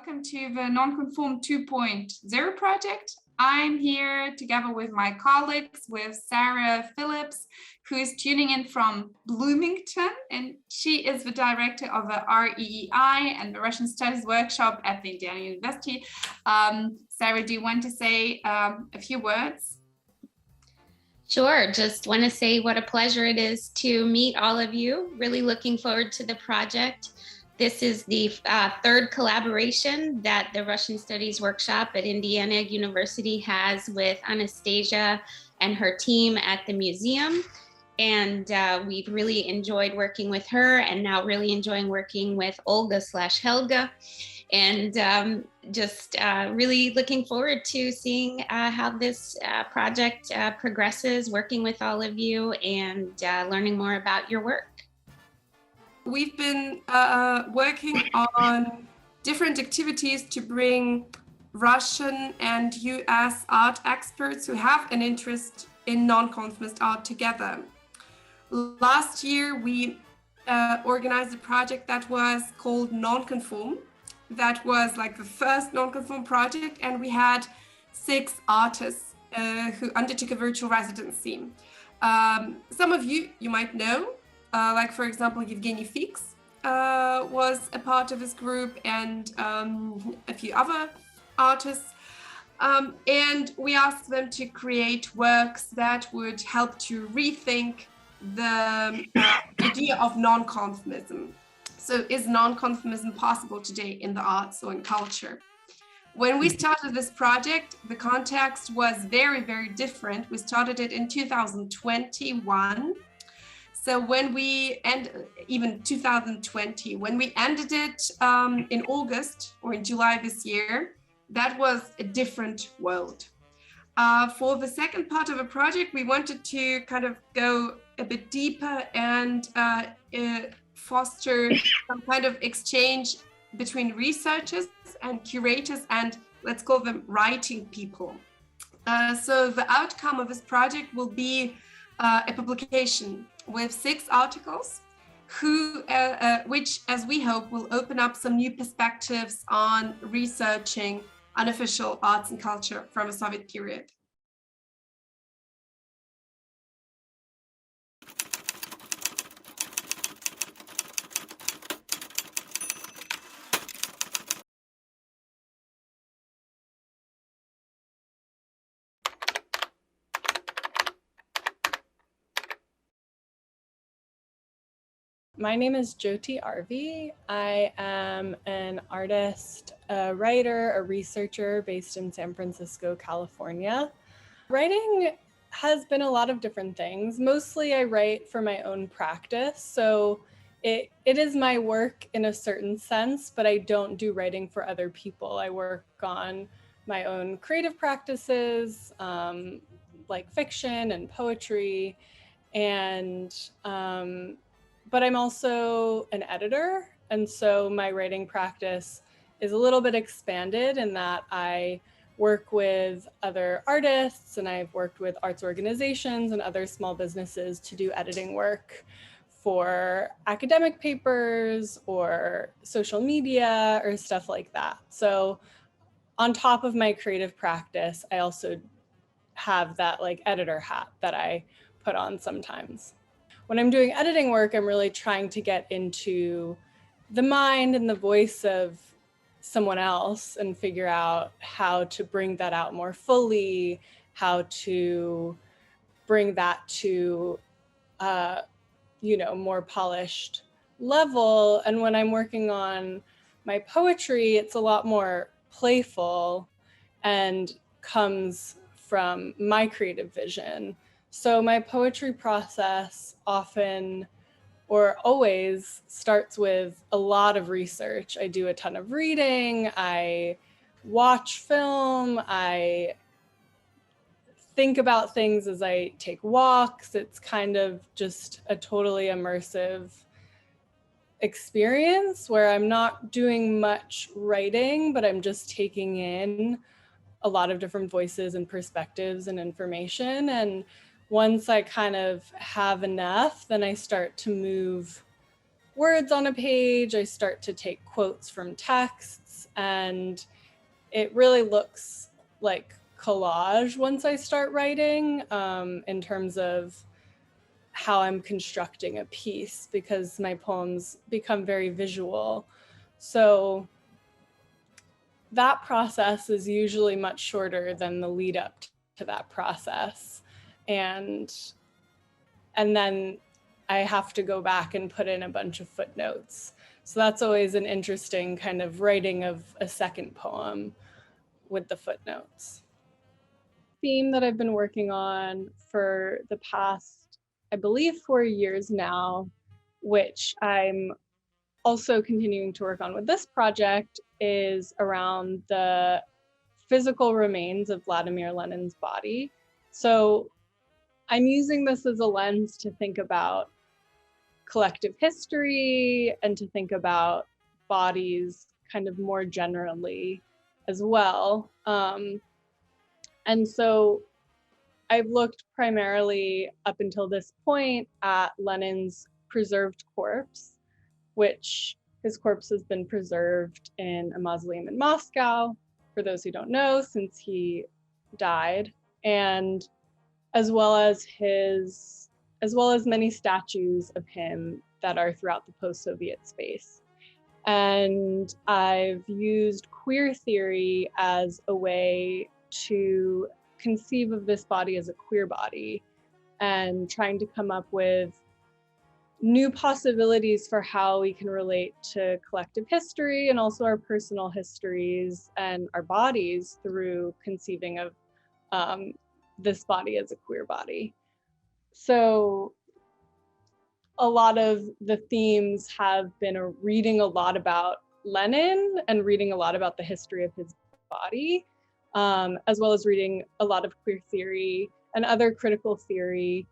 welcome to the Nonconform 2.0 project. I'm here together with my colleagues, with Sarah Phillips, who is tuning in from Bloomington, and she is the director of the REEI and the Russian Studies Workshop at the Indiana University. Sarah, do you want to say a few words? Sure, just want to say what a pleasure it is to meet all of you. Really looking forward to the project. This is the third collaboration that the Russian Studies Workshop at Indiana University has with Anastasia and her team at the museum. And we've really enjoyed working with her, and now really enjoying working with Olga/Helga. And just really looking forward to seeing how this project progresses, working with all of you and learning more about your work. We've been working on different activities to bring Russian and US art experts who have an interest in nonconformist art together. Last year, we organized a project that was called Nonconform. That was like the first Nonconform project, and we had 6 artists who undertook a virtual residency. Some of you might know, like for example, Evgeny Fix was a part of this group, and a few other artists. And we asked them to create works that would help to rethink the idea of nonconformism. So is nonconformism possible today in the arts or in culture? When we started this project, the context was very, very different. We started it in 2021. So when we even 2020, when we ended it in August or in July this year, that was a different world. For the second part of the project, we wanted to kind of go a bit deeper and foster some kind of exchange between researchers and curators and let's call them writing people. So the outcome of this project will be a publication with 6 articles which, as we hope, will open up some new perspectives on researching unofficial arts and culture from the Soviet period. My name is Jyoti Arvi. I am an artist, a writer, a researcher based in San Francisco, California. Writing has been a lot of different things. Mostly I write for my own practice. So it is my work in a certain sense, but I don't do writing for other people. I work on my own creative practices, like fiction and poetry, and but I'm also an editor, and so my writing practice is a little bit expanded in that I work with other artists, and I've worked with arts organizations and other small businesses to do editing work for academic papers or social media or stuff like that. So on top of my creative practice, I also have that like editor hat that I put on sometimes. When I'm doing editing work, I'm really trying to get into the mind and the voice of someone else and figure out how to bring that out more fully, how to bring that to, more polished level. And when I'm working on my poetry, it's a lot more playful and comes from my creative vision. So my poetry process often or always starts with a lot of research. I do a ton of reading, I watch film, I think about things as I take walks. It's kind of just a totally immersive experience where I'm not doing much writing, but I'm just taking in a lot of different voices and perspectives and information. And once I kind of have enough, then I start to move words on a page. I start to take quotes from texts. poems, and it really looks like collage once I start writing, in terms of how I'm constructing a piece, because my poems become very visual. So that process is usually much shorter than the lead up to that process. And then I have to go back and put in a bunch of footnotes. So that's always an interesting kind of writing of a second poem with the footnotes. Theme that I've been working on for the past, I believe, 4 years now, which I'm also continuing to work on with this project, is around the physical remains of Vladimir Lenin's body. So I'm using this as a lens to think about collective history and to think about bodies kind of more generally as well. And so I've looked primarily up until this point at Lenin's preserved corpse, which his corpse has been preserved in a mausoleum in Moscow, for those who don't know, since he died, and as well as many statues of him that are throughout the post-Soviet space. And I've used queer theory as a way to conceive of this body as a queer body, and trying to come up with new possibilities for how we can relate to collective history and also our personal histories and our bodies through conceiving of this body as a queer body. So a lot of the themes have been reading a lot about Lenin and reading a lot about the history of his body, as well as reading a lot of queer theory and other critical theory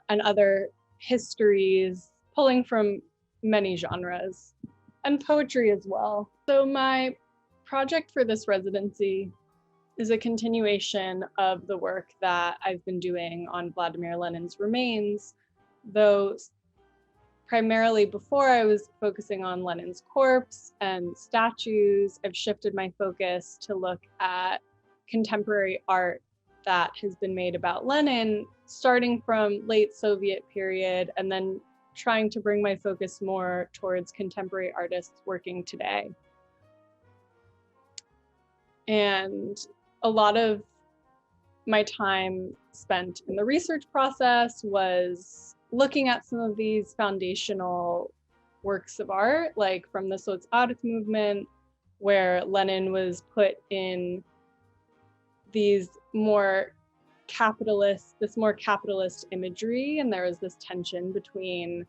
and other histories, pulling from many genres, and poetry as well. So my project for this residency is a continuation of the work that I've been doing on Vladimir Lenin's remains, though primarily before I was focusing on Lenin's corpse and statues. I've shifted my focus to look at contemporary art that has been made about Lenin, starting from late Soviet period, and then trying to bring my focus more towards contemporary artists working today. And a lot of my time spent in the research process was looking at some of these foundational works of art, like from the Sotsart movement, where Lenin was put in this more capitalist imagery, and there was this tension between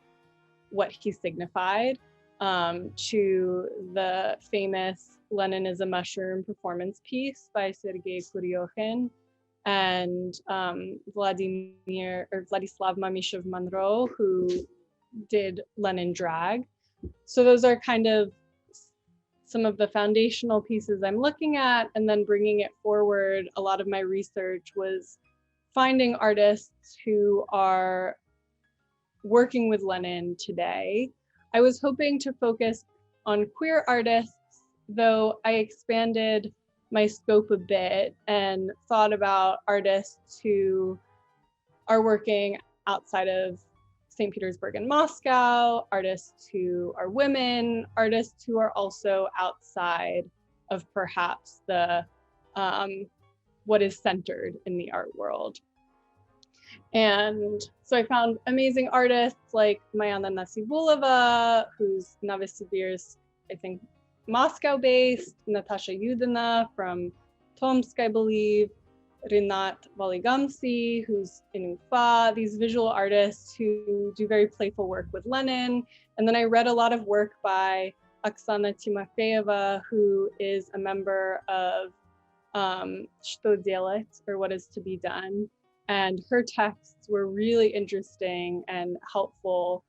what he signified, to the famous Lenin is a Mushroom performance piece by Sergei Kuryokhin and Vladislav Mamyshev-Monroe, who did Lenin drag. So those are kind of some of the foundational pieces I'm looking at, and then bringing it forward. A lot of my research was finding artists who are working with Lenin today. I was hoping to focus on queer artists, though I expanded my scope a bit and thought about artists who are working outside of St. Petersburg and Moscow, artists who are women, artists who are also outside of perhaps the what is centered in the art world. And so I found amazing artists like Mayana Nasibulova, who's Novosibirsk, I think, Moscow based, Natasha Yudina from Tomsk, I believe, Rinat Valigamsi, who's in Ufa, these visual artists who do very playful work with Lenin. And then I read a lot of work by Oksana Timofeyeva, who is a member of Что делать, or What is to be done. And her texts were really interesting and helpful.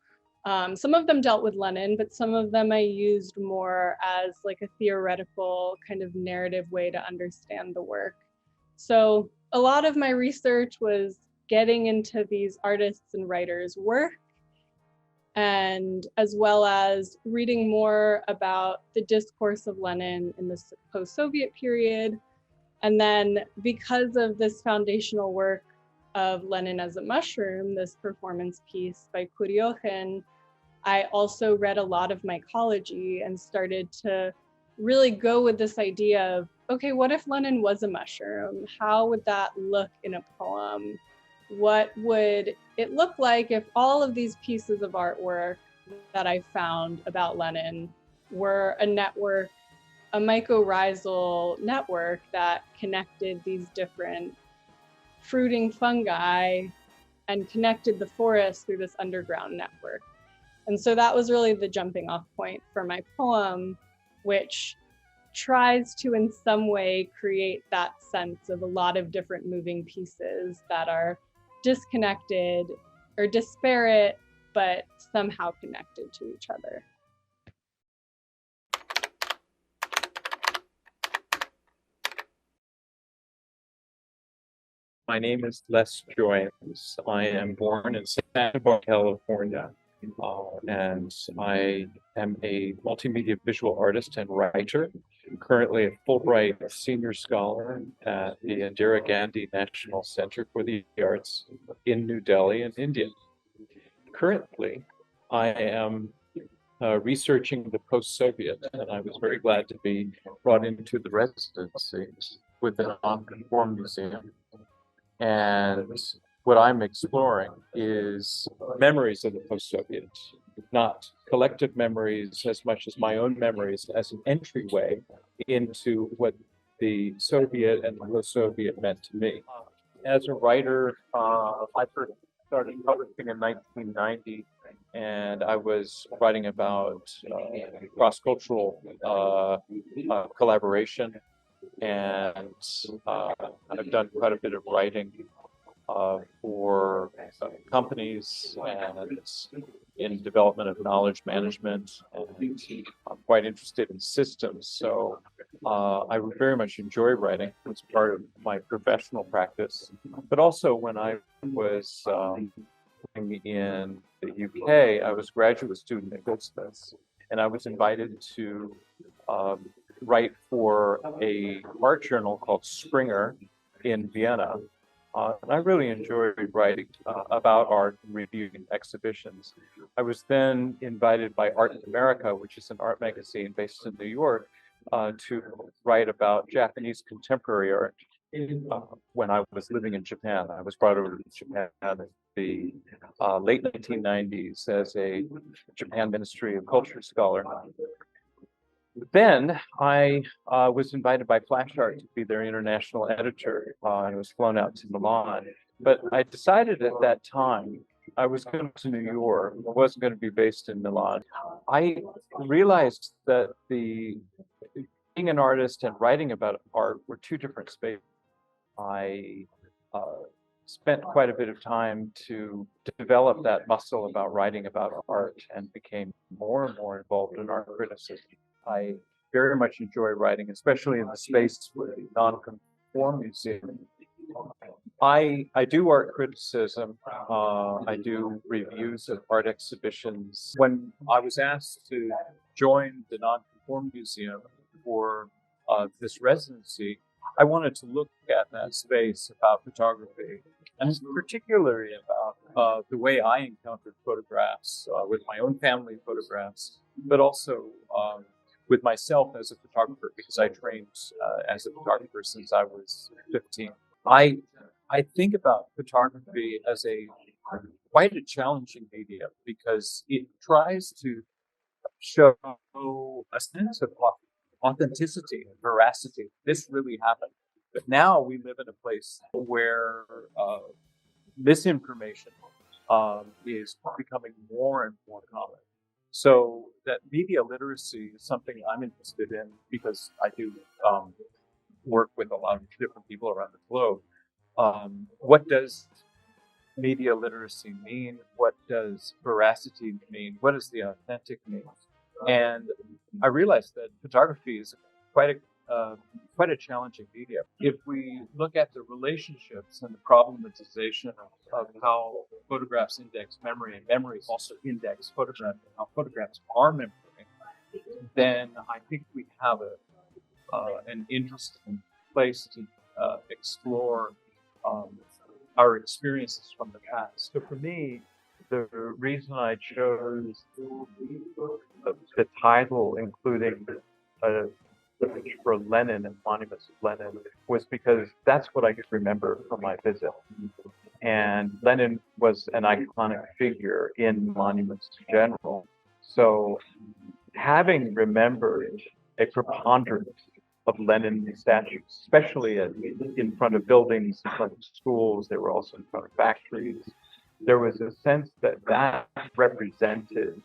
Some of them dealt with Lenin, but some of them I used more as like a theoretical kind of narrative way to understand the work. So a lot of my research was getting into these artists and writers' work and as well as reading more about the discourse of Lenin in the post-Soviet period. And then because of this foundational work of Lenin as a Mushroom, this performance piece by Kuryohin, I also read a lot of mycology and started to really go with this idea of, okay, what if Lenin was a mushroom? How would that look in a poem? What would it look like if all of these pieces of artwork that I found about Lenin were a network, a mycorrhizal network that connected these different fruiting fungi and connected the forest through this underground network? And so that was really the jumping off point for my poem, which tries to in some way create that sense of a lot of different moving pieces that are disconnected or disparate, but somehow connected to each other. My name is Les Joyens. I am born in Santa Barbara, California, and I am a multimedia visual artist and writer. I'm currently a Fulbright Senior Scholar at the Indira Gandhi National Center for the Arts in New Delhi in India. Currently, I am researching the post-Soviet, and I was very glad to be brought into the residency with the Nonconform Museum. And what I'm exploring is memories of the post-Soviet, not collective memories as much as my own memories as an entryway into what the Soviet and the post-Soviet meant to me. As a writer, I first started publishing in 1990, and I was writing about cross-cultural collaboration. And I've done quite a bit of writing for companies and in development of knowledge management. And I'm quite interested in systems. So I very much enjoy writing. It's part of my professional practice. But also when I was in the UK, I was a graduate student at Goldsmiths, and I was invited to write for a art journal called Springer in Vienna. And I really enjoyed writing about art and reviewing exhibitions. I was then invited by Art in America, which is an art magazine based in New York, to write about Japanese contemporary art. When I was living in Japan, I was brought over to Japan in the late 1990s as a Japan Ministry of Culture scholar. Then I was invited by Flash Art to be their international editor. I was flown out to Milan, but I decided at that time I was going to New York. I wasn't going to be based in Milan. I realized that being an artist and writing about art were two different spaces. I spent quite a bit of time to develop that muscle about writing about art and became more and more involved in art criticism. I very much enjoy writing, especially in the space with the Nonconform Museum. I do art criticism. I do reviews of art exhibitions. When I was asked to join the Nonconform Museum for this residency, I wanted to look at that space about photography, and particularly about the way I encountered photographs with my own family photographs, but also with myself as a photographer, because I trained as a photographer since I was 15. I think about photography as quite a challenging medium because it tries to show a sense of authenticity and veracity. This really happened. But now we live in a place where misinformation is becoming more and more common. So that media literacy is something I'm interested in because I do work with a lot of different people around the globe. What does media literacy mean? What does veracity mean? What does the authentic mean? And I realized that photography is quite quite a challenging medium. If we look at the relationships and the problematization of how photographs index memory and memory also index photographs and how photographs are memory, then I think we have an interesting place to explore our experiences from the past. So for me, the reason I chose the title, including for Lenin and monuments of Lenin, was because that's what I could remember from my visit. And Lenin was an iconic figure in monuments in general. So having remembered a preponderance of Lenin statues, especially in front of buildings, in front of schools, they were also in front of factories, there was a sense that that represented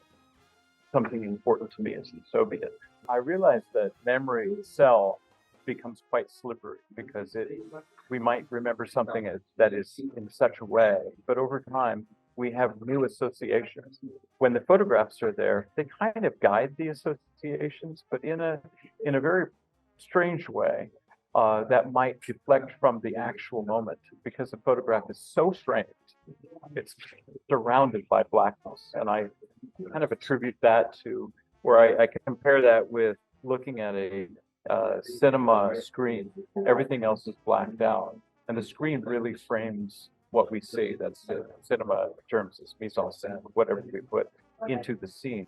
something important to me as a Soviet. I realized that memory itself becomes quite slippery because we might remember something that is in such a way, but over time we have new associations. When the photographs are there, they kind of guide the associations, but in a very strange way that might deflect from the actual moment because the photograph is so framed. It's surrounded by blackness, and I kind of attribute that to where I can compare that with looking at a cinema screen. Everything else is blacked out, and the screen really frames what we see. That's cinema terms is mise en scène, whatever we put into the scene.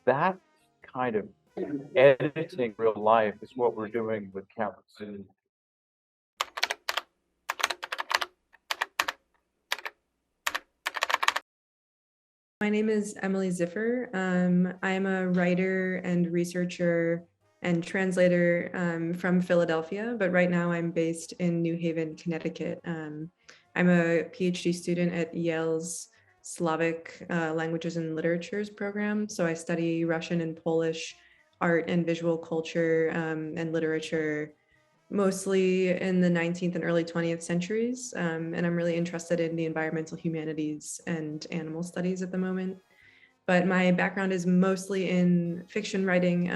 That kind of editing real life is what we're doing with cameras. My name is Emily Ziffer. I'm a writer and researcher and translator from Philadelphia, but right now I'm based in New Haven, Connecticut. I'm a PhD student at Yale's Slavic Languages and Literatures program. So I study Russian and Polish art and visual culture and literature, mostly in the 19th and early 20th centuries. And I'm really interested in the environmental humanities and animal studies at the moment. But my background is mostly in fiction writing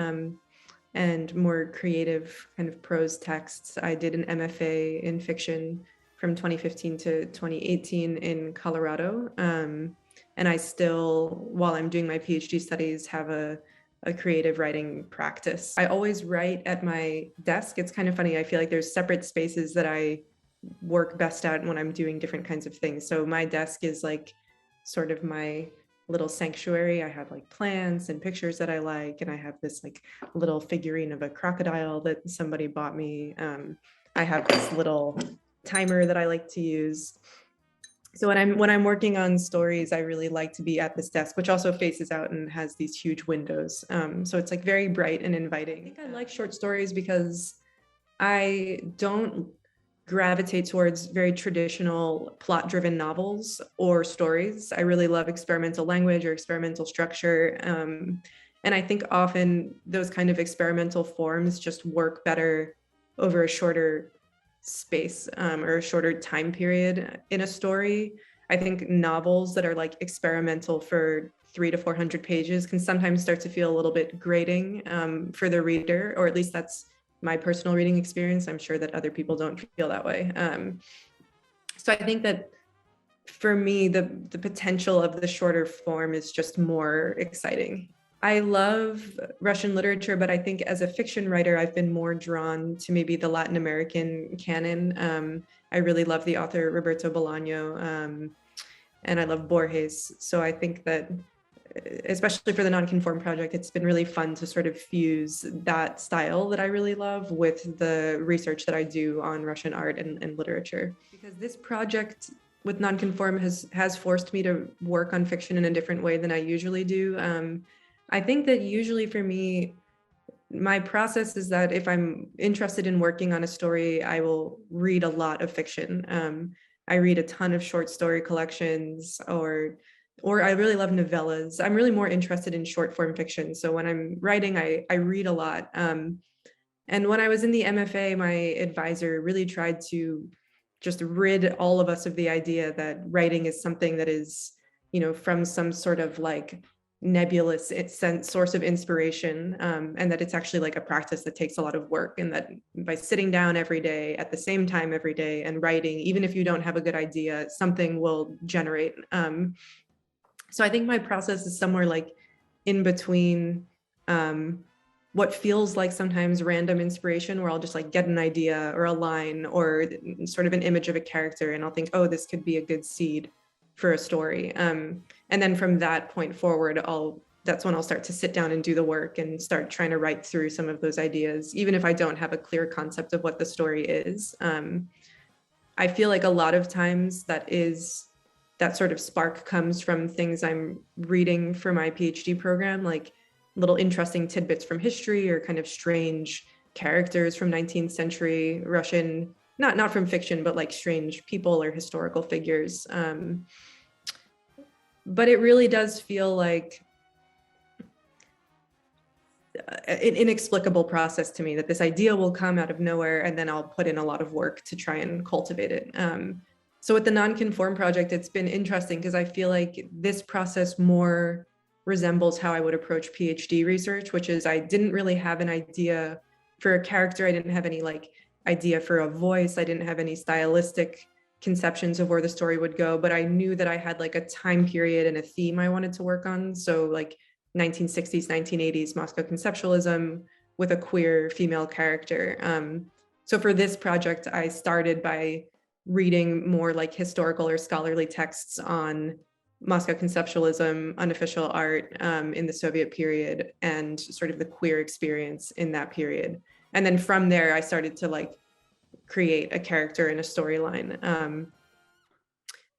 and more creative kind of prose texts. I did an MFA in fiction from 2015 to 2018 in Colorado. And I still, while I'm doing my PhD studies, have a creative writing practice. I always write at my desk. It's kind of funny. I feel like there's separate spaces that I work best at when I'm doing different kinds of things. So my desk is like sort of my little sanctuary. I have like plants and pictures that I like, and I have this like little figurine of a crocodile that somebody bought me. I have this little timer that I like to use. So when I'm working on stories, I really like to be at this desk, which also faces out and has these huge windows. So it's like very bright and inviting. I think I like short stories because I don't gravitate towards very traditional plot-driven novels or stories. I really love experimental language or experimental structure. And I think often those kind of experimental forms just work better over a shorter space or a shorter time period in a story. I think novels that are like experimental for 300 to 400 pages can sometimes start to feel a little bit grating for the reader, or at least that's my personal reading experience. I'm sure that other people don't feel that way. So I think that for me, the potential of the shorter form is just more exciting. I love Russian literature, but I think as a fiction writer, I've been more drawn to maybe the Latin American canon. I really love the author Roberto Bolaño, and I love Borges. So I think that, especially for the Nonconform project, it's been really fun to sort of fuse that style that I really love with the research that I do on Russian art and literature. Because this project with Nonconform has forced me to work on fiction in a different way than I usually do. I think that usually for me, my process is that if I'm interested in working on a story, I will read a lot of fiction. I read a ton of short story collections, or I really love novellas. I'm really more interested in short form fiction. So when I'm writing, I read a lot. And when I was in the MFA, my advisor really tried to just rid all of us of the idea that writing is something that is, from some sort of like nebulous source of inspiration, and that it's actually like a practice that takes a lot of work, and that by sitting down every day at the same time every day and writing, even if you don't have a good idea, something will generate. So I think my process is somewhere like in between what feels like sometimes random inspiration, where I'll just like get an idea or a line or sort of an image of a character, and I'll think, oh, this could be a good seed for a story. And then from that point forward, that's when I'll start to sit down and do the work and start trying to write through some of those ideas, even if I don't have a clear concept of what the story is. I feel like a lot of times that sort of spark comes from things I'm reading for my PhD program, like little interesting tidbits from history or kind of strange characters from 19th century Russian, not from fiction, but like strange people or historical figures. But it really does feel like an inexplicable process to me, that this idea will come out of nowhere and then I'll put in a lot of work to try and cultivate it. So with the Nonconform project, it's been interesting because I feel like this process more resembles how I would approach PhD research, which is I didn't really have an idea for a character. I didn't have any like idea for a voice. I didn't have any stylistic conceptions of where the story would go, but I knew that I had like a time period and a theme I wanted to work on. So like 1960s, 1980s Moscow conceptualism with a queer female character. So for this project, I started by reading more like historical or scholarly texts on Moscow conceptualism, unofficial art in the Soviet period, and sort of the queer experience in that period. And then from there, I started to like create a character and a storyline,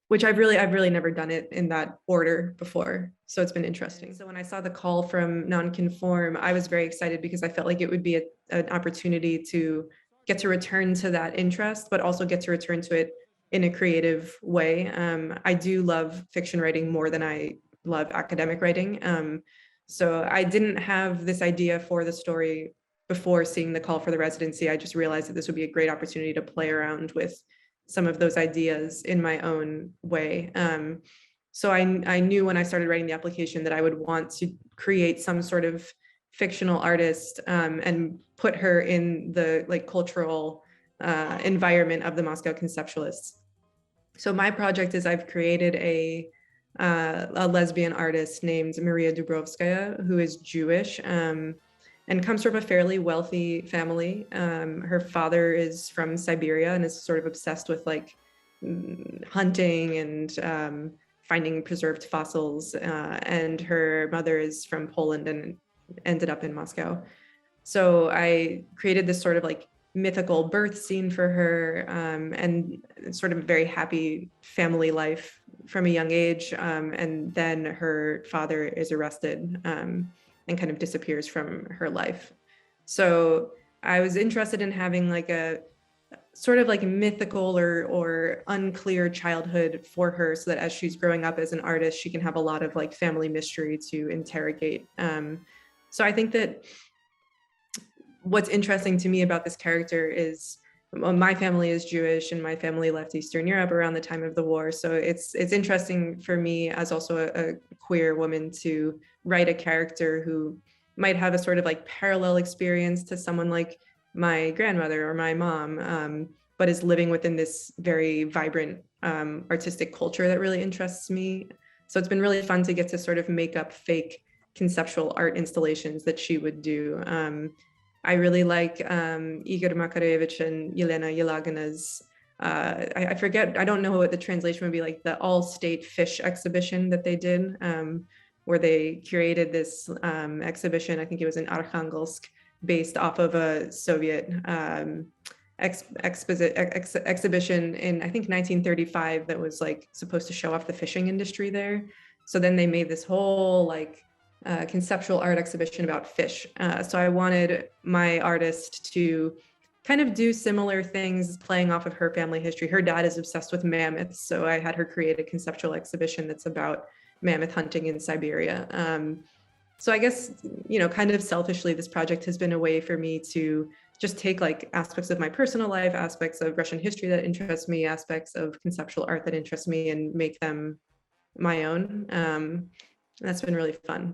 which I've really never done it in that order before. So it's been interesting. So when I saw the call from Nonconform, I was very excited because I felt like it would be an opportunity to get to return to that interest, but also get to return to it in a creative way. I do love fiction writing more than I love academic writing. So I didn't have this idea for the story before seeing the call for the residency. I just realized that this would be a great opportunity to play around with some of those ideas in my own way. So I knew when I started writing the application that I would want to create some sort of fictional artist and put her in the like cultural environment of the Moscow conceptualists. So my project is I've created a lesbian artist named Maria Dubrovskaya, who is Jewish and comes from a fairly wealthy family. Her father is from Siberia and is sort of obsessed with like hunting and finding preserved fossils. And her mother is from Poland and ended up in Moscow. So I created this sort of like mythical birth scene for her and sort of a very happy family life from a young age. And then her father is arrested and kind of disappears from her life. So I was interested in having like a sort of like mythical or unclear childhood for her, so that as she's growing up as an artist, she can have a lot of like family mystery to interrogate. So I think that what's interesting to me about this character is, well, my family is Jewish and my family left Eastern Europe around the time of the war. So it's interesting for me as also a queer woman to write a character who might have a sort of like parallel experience to someone like my grandmother or my mom, but is living within this very vibrant artistic culture that really interests me. So it's been really fun to get to sort of make up fake conceptual art installations that she would do. I really like Igor Makarevich and Yelena Yelagina's, I forget, I don't know what the translation would be, like the all-state fish exhibition that they did, where they curated this exhibition, I think it was in Arkhangelsk, based off of a Soviet exhibition in, I think, 1935 that was like supposed to show off the fishing industry there. So then they made this whole like conceptual art exhibition about fish. So I wanted my artist to kind of do similar things, playing off of her family history. Her dad is obsessed with mammoths, so I had her create a conceptual exhibition that's about mammoth hunting in Siberia. So I guess, you know, kind of selfishly, this project has been a way for me to just take like aspects of my personal life, aspects of Russian history that interest me, aspects of conceptual art that interest me, and make them my own. That's been really fun.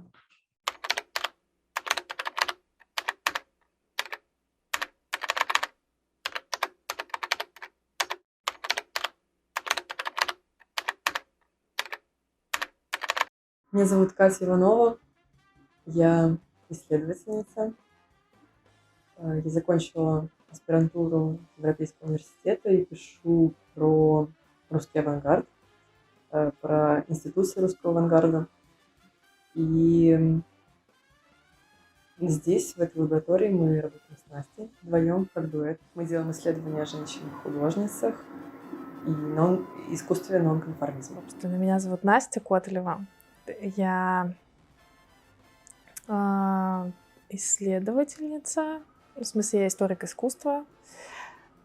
Меня зовут Катя Иванова, я исследовательница. Я закончила аспирантуру Европейского университета и пишу про русский авангард, про институции русского авангарда. И здесь, в этой лаборатории, мы работаем с Настей вдвоем, как дуэт. Мы делаем исследования о женщинах-художницах и искусстве нонконформизма. Собственно, меня зовут Настя Котелева. Я исследовательница, в смысле, я историк искусства,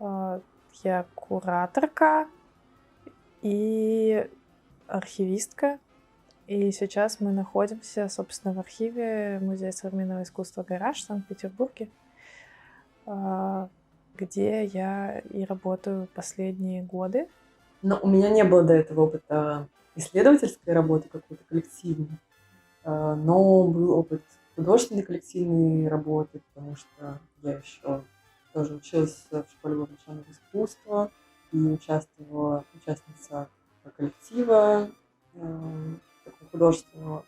я кураторка и архивистка. И сейчас мы находимся, собственно, в архиве Музея современного искусства «Гараж» в Санкт-Петербурге, где я и работаю последние годы. Но у меня не было до этого опыта исследовательской работы какой-то коллективной, но был опыт художественной коллективной работы, потому что я еще тоже училась в школе вовлеченного искусства и участница коллектива такого художественного.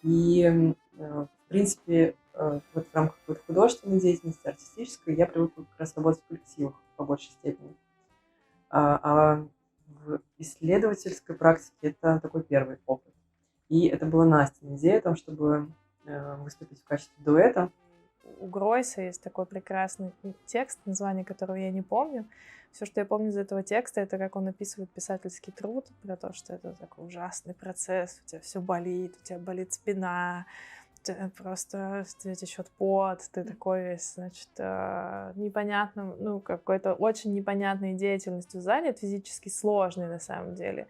И, в принципе, вот в рамках какой-то художественной деятельности, артистической, я привыкла как раз работать в коллективах по большей степени. А в исследовательской практике это такой первый опыт. И это была Настина идея о том, чтобы выступить в качестве дуэта. У Гройса есть такой прекрасный текст, название которого я не помню. Все, что я помню из этого текста, это как он описывает писательский труд, про то, что это такой ужасный процесс, у тебя все болит, у тебя болит спина, у тебя просто течет пот, ты такой весь, значит, непонятным, ну, какой-то очень непонятной деятельностью занят, физически сложной на самом деле,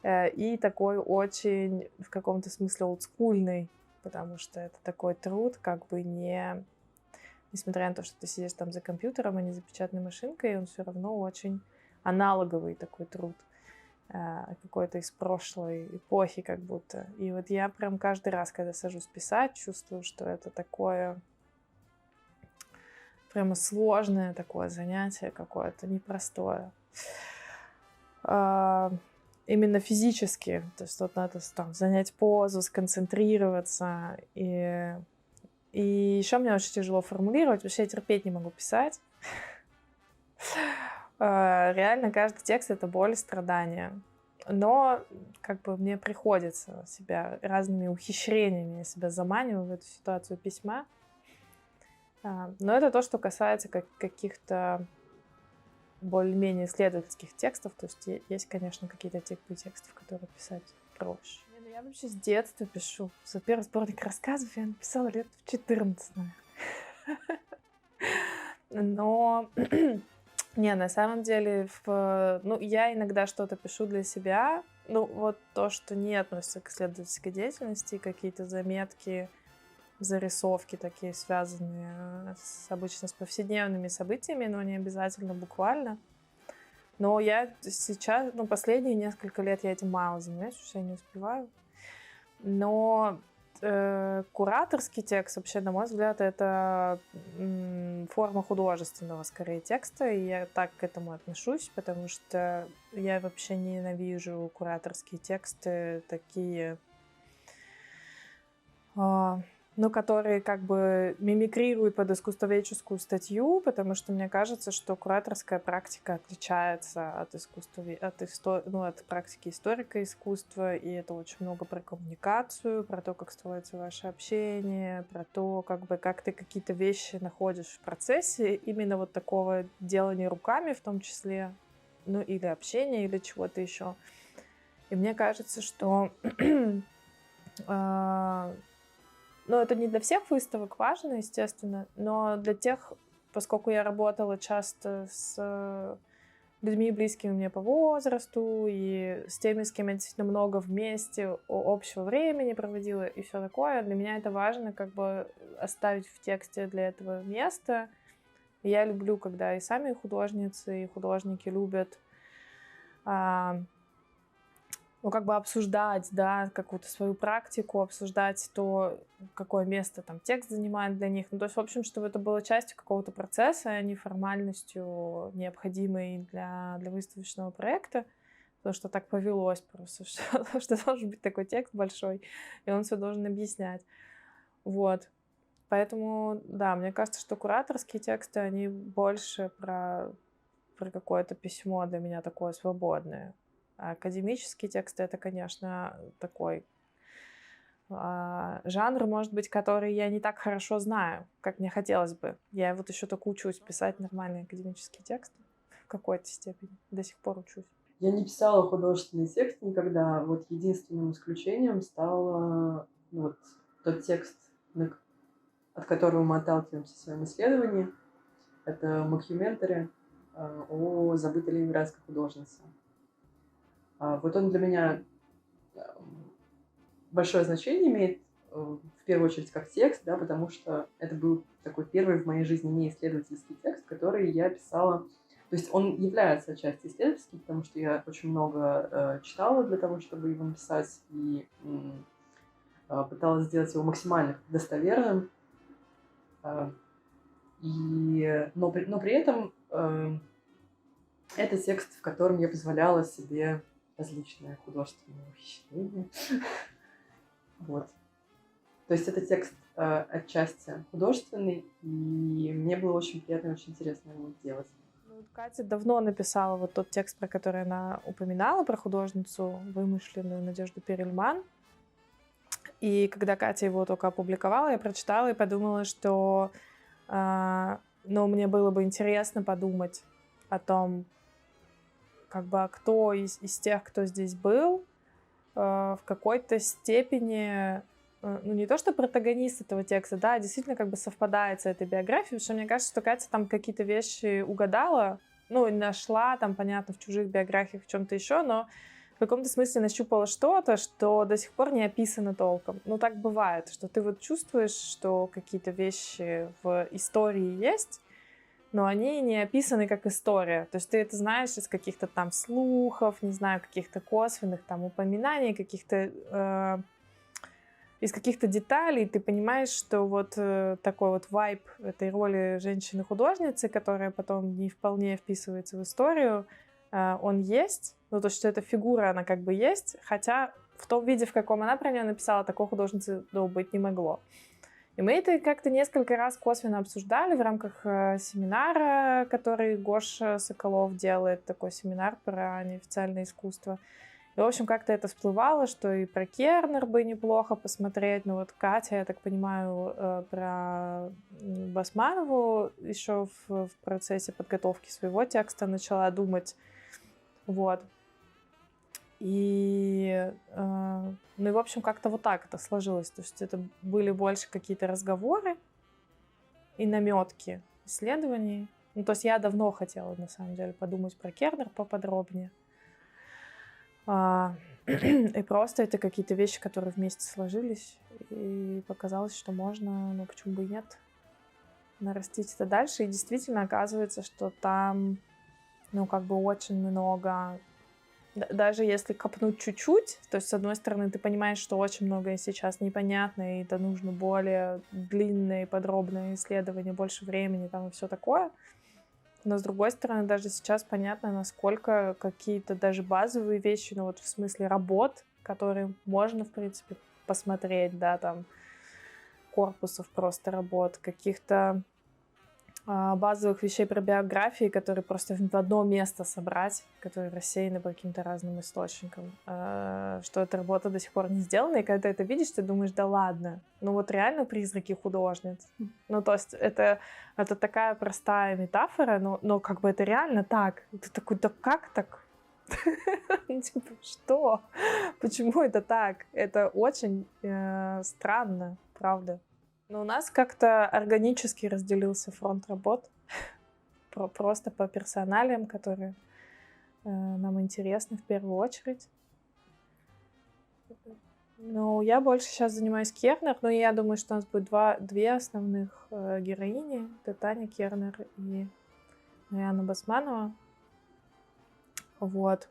и такой очень, в каком-то смысле, олдскульный, потому что это такой труд, как бы несмотря на то, что ты сидишь там за компьютером, а не за печатной машинкой, он все равно очень аналоговый такой труд, какой-то из прошлой эпохи как будто. И вот я прям каждый раз, когда сажусь писать, чувствую, что это такое прямо сложное такое занятие какое-то, непростое. Именно физически, то есть вот надо там занять позу, сконцентрироваться. И еще мне очень тяжело формулировать, потому что я терпеть не могу писать. Реально каждый текст — это боль и страдания. Но как бы мне приходится себя разными ухищрениями, я себя заманиваю в эту ситуацию письма. Но это то, что касается каких-то более-менее исследовательских текстов. То есть есть, конечно, какие-то типы текстов, которые писать проще. Я вообще с детства пишу. За первый сборник рассказов я написала лет в 14, наверное. Но, не, на самом деле, я иногда что-то пишу для себя. Ну, вот то, что не относится к исследовательской деятельности, какие-то заметки, зарисовки такие, связанные обычно с повседневными событиями, но не обязательно буквально. Но я сейчас, последние несколько лет я этим мало занимаюсь, потому что я не успеваю. Но кураторский текст, вообще, на мой взгляд, это форма художественного, скорее, текста, и я так к этому отношусь, потому что я вообще ненавижу кураторские тексты, такие, которые как бы мимикрируют под искусствоведческую статью, потому что мне кажется, что кураторская практика отличается от от практики историка искусства, и это очень много про коммуникацию, про то, как строится ваше общение, про то, как ты какие-то вещи находишь в процессе именно вот такого делания руками в том числе, или общения, или чего-то еще. И мне кажется, что это не для всех выставок важно, естественно, но для тех, поскольку я работала часто с людьми, близкими мне по возрасту, и с теми, с кем я действительно много вместе общего времени проводила и все такое, для меня это важно как бы оставить в тексте для этого место. И я люблю, когда и сами художницы, и художники любят ну, как бы обсуждать, да, какую-то свою практику, обсуждать то, какое место там текст занимает для них. Ну, то есть, в общем, чтобы это было частью какого-то процесса, а не формальностью, необходимой для выставочного проекта. Потому что так повелось просто, что должен быть такой текст большой, и он все должен объяснять. Вот. Поэтому, да, мне кажется, что кураторские тексты, они больше про какое-то письмо для меня такое свободное. А академические тексты — это, конечно, такой жанр, может быть, который я не так хорошо знаю, как мне хотелось бы. Я вот еще только учусь писать нормальные академические тексты в какой-то степени. До сих пор учусь. Я не писала художественный текст никогда. Вот единственным исключением стал вот тот текст, от которого мы отталкиваемся в своем исследовании. Это мокюментари о забытой ленинградской художнице. Вот он для меня большое значение имеет, в первую очередь, как текст, да, потому что это был такой первый в моей жизни неисследовательский текст, который я писала. То есть он является отчасти исследовательским, потому что я очень много читала для того, чтобы его написать, и пыталась сделать его максимально достоверным. Но при этом это текст, в котором я позволяла себе различные художественные ухищрения. Вот. То есть это текст отчасти художественный, и мне было очень приятно и очень интересно его делать. Катя давно написала вот тот текст, про который она упоминала, про художницу вымышленную Надежду Перельман. И когда Катя его только опубликовала, я прочитала и подумала, что мне было бы интересно подумать о том, как бы, кто из тех, кто здесь был, в какой-то степени, не то что протагонист этого текста, да, действительно как бы совпадает с этой биографией, потому что мне кажется, что Катя там какие-то вещи угадала, нашла там, понятно, в чужих биографиях, в чем-то еще, но в каком-то смысле нащупала что-то, что до сих пор не описано толком. Так бывает, что ты вот чувствуешь, что какие-то вещи в истории есть, но они не описаны как история. То есть ты это знаешь из каких-то там слухов, не знаю, каких-то косвенных там упоминаний, из каких-то деталей. Ты понимаешь, что вот такой вот вайб этой роли женщины-художницы, которая потом не вполне вписывается в историю, он есть. То есть что эта фигура, она как бы есть, хотя в том виде, в каком она про нее написала, такой художницы быть не могло. И мы это как-то несколько раз косвенно обсуждали в рамках семинара, который Гоша Соколов делает, такой семинар про неофициальное искусство. И, в общем, как-то это всплывало, что и про Кернер бы неплохо посмотреть. Вот Катя, я так понимаю, про Басманову еще в процессе подготовки своего текста начала думать. Вот. И, в общем, как-то вот так это сложилось. То есть это были больше какие-то разговоры и наметки исследований. То есть я давно хотела, на самом деле, подумать про Кернер поподробнее. И просто это какие-то вещи, которые вместе сложились. И показалось, что можно, почему бы и нет, нарастить это дальше. И действительно оказывается, что там, очень много... Даже если копнуть чуть-чуть, то есть, с одной стороны, ты понимаешь, что очень многое сейчас непонятно, и это нужно более длинное и подробное исследование, больше времени там и все такое. Но, с другой стороны, даже сейчас понятно, насколько какие-то даже базовые вещи, в смысле работ, которые можно, в принципе, посмотреть, да, там, корпусов просто работ, каких-то базовых вещей про биографии, которые просто в одно место собрать, которые рассеяны по каким-то разным источникам, что эта работа до сих пор не сделана, и когда ты это видишь, ты думаешь, да ладно, реально призраки художниц. То есть это такая простая метафора, но как бы это реально так. И ты такой, да как так? Что? Почему это так? Это очень странно, правда. Но у нас как-то органически разделился фронт работ. Просто по персоналиям, которые нам интересны в первую очередь. Я больше сейчас занимаюсь Кернер, но я думаю, что у нас будет две основных героини. Это Таня Кернер и Анна Басманова. Вот.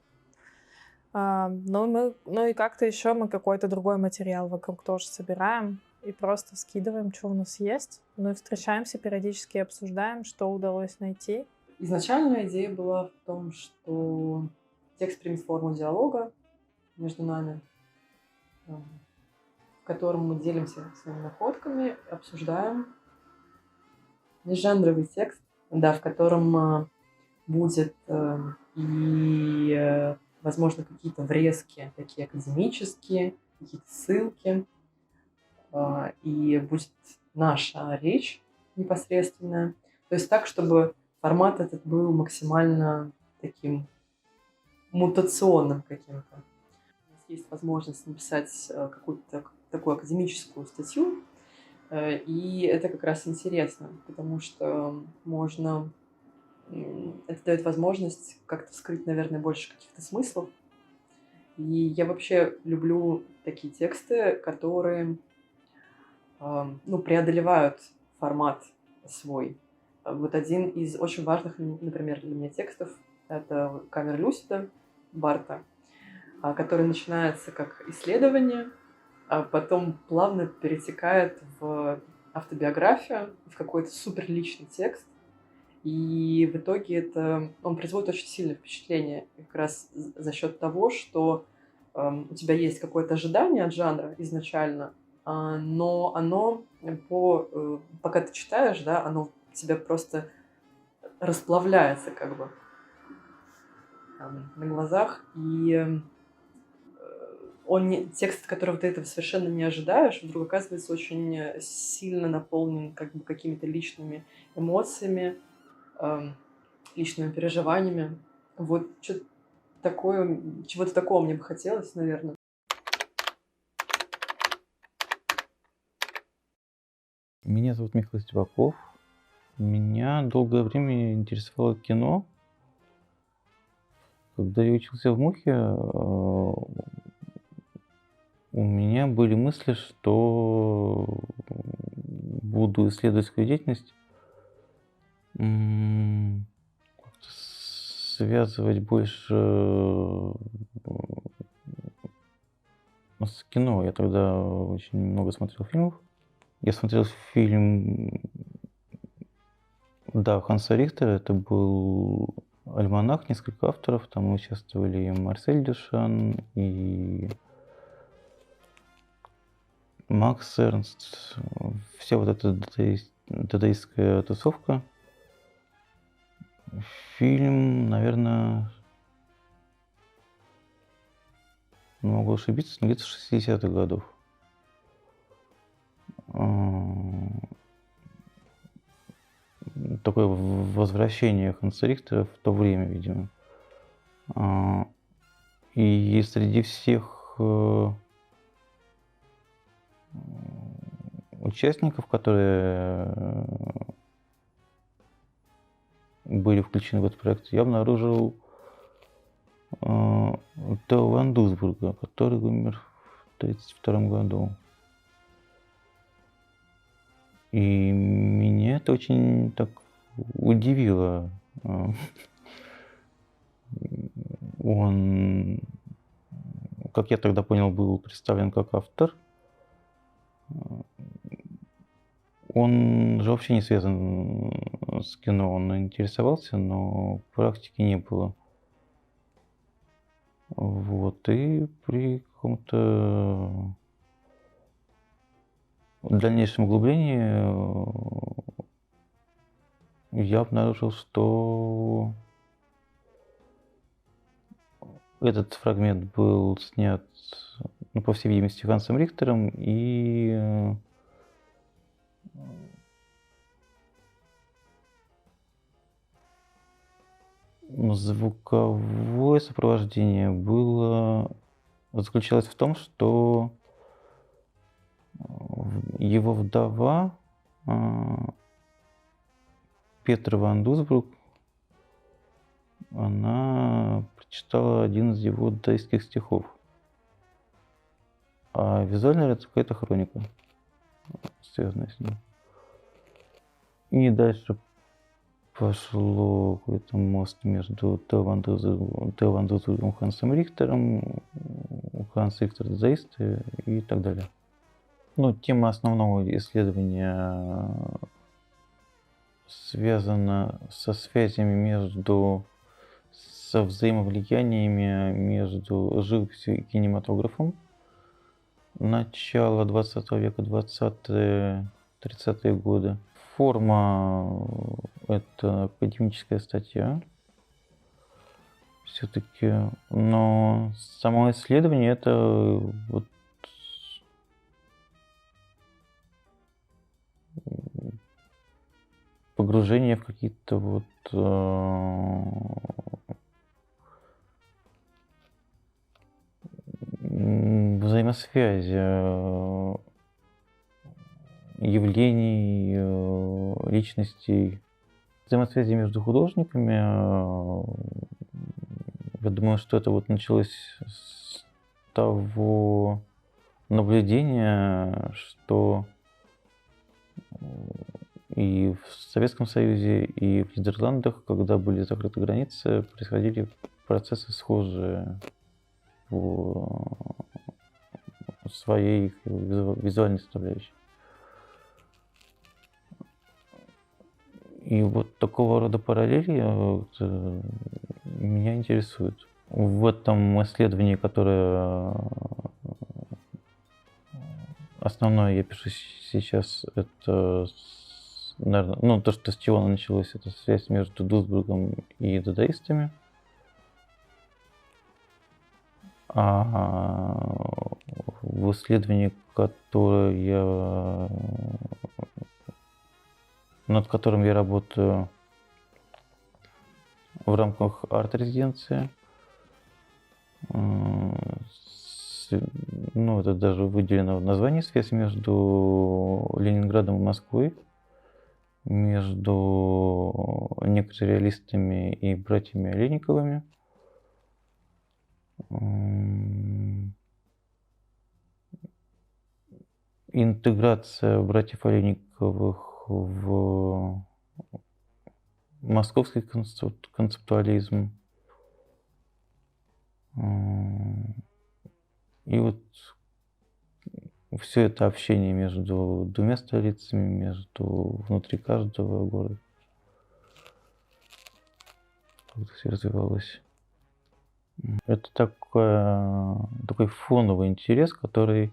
Ну и как-то еще мы какой-то другой материал вокруг тоже собираем и просто скидываем, что у нас есть. Ну и встречаемся периодически, обсуждаем, что удалось найти. Изначальная идея была в том, что текст примет форму диалога между нами, в котором мы делимся своими находками, обсуждаем межжанровый текст, да, в котором будет возможно, какие-то врезки такие академические, какие-то ссылки, и будет наша речь непосредственная. То есть так, чтобы формат этот был максимально таким мутационным каким-то. У нас есть возможность написать какую-то такую академическую статью, и это как раз интересно, потому что можно... Это дает возможность как-то вскрыть, наверное, больше каких-то смыслов. И я вообще люблю такие тексты, которые преодолевают формат свой. Вот один из очень важных, например, для меня текстов — это «Камера Люсида» Барта, который начинается как исследование, а потом плавно перетекает в автобиографию, в какой-то суперличный текст. И в итоге он производит очень сильное впечатление как раз за счет того, что у тебя есть какое-то ожидание от жанра изначально, но оно, пока ты читаешь, да, оно тебя просто расплавляется как бы на глазах. И текст, от которого ты этого совершенно не ожидаешь, вдруг оказывается очень сильно наполнен как бы какими-то личными эмоциями, личными переживаниями. Вот что-то такое, чего-то такого мне бы хотелось, наверное. Меня зовут Михаил Степаков. Меня долгое время интересовало кино. Когда я учился в МУХе, у меня были мысли, что буду исследовать свою деятельность, как-то связывать больше с кино. Я тогда очень много смотрел фильмов. Я смотрел фильм, да, Ханса Рихтера. Это был «Альманах», несколько авторов. Там участвовали и Марсель Дюшан, и Макс Эрнст. Вся вот эта дадаистская тусовка. Фильм, наверное, могу ошибиться, но где-то 60-х годов. Такое возвращение Ханса Рихтера в то время, видимо. И среди всех участников, которые были включены в этот проект, я обнаружил Тео ван Дусбурга, который умер в 1932 году. И меня это очень так удивило. Он, как я тогда понял, был представлен как автор. Он же вообще не связан с кино, он интересовался, но практики не было. Вот, и при каком-то дальнейшем углублении я обнаружил, что этот фрагмент был снят, по всей видимости, Хансом Рихтером, и звуковое сопровождение заключалось в том, что его вдова Петра ван Дусбург, она прочитала один из его дадаистских стихов. А визуально это какая-то хроника, связанная с ним. И дальше пошло какой-то мост между Тео ван Дузельгом, Хансом Рихтером, Ханс Рихтер дазаист и так далее. Ну, тема основного исследования связана со связями со взаимовлияниями между живописью и кинематографом. Начало 20 века, 20-30-е годы. Форма — это академическая статья все-таки, но само исследование — это вот погружение в какие-то вот взаимосвязи явлений, личностей, взаимосвязи между художниками. Я думаю, что это вот началось с того наблюдения, что и в Советском Союзе, и в Нидерландах, когда были закрыты границы, происходили процессы схожие в своей визуальной составляющей. И вот такого рода параллели меня интересуют. В этом исследовании, которое основное я пишу сейчас, это, наверное, ну, то, что с чего оно началось, это связь между Дузбургом и дадаистами. А в исследовании, над которым я работаю в рамках арт-резиденции, ну, это даже выделено в названии, связь между Ленинградом и Москвой, между некрореалистами и братьями Олейниковыми. Интеграция братьев Олейниковых в московский концептуализм. И вот все это общение между двумя столицами, внутри каждого города. Как это все развивалось. Это такой фоновый интерес, который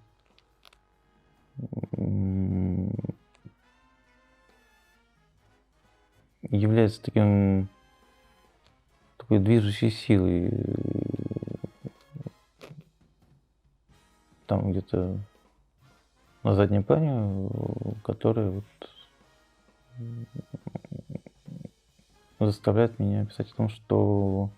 является такой движущей силой. Там где-то на заднем плане, которая вот заставляет меня писать о том, что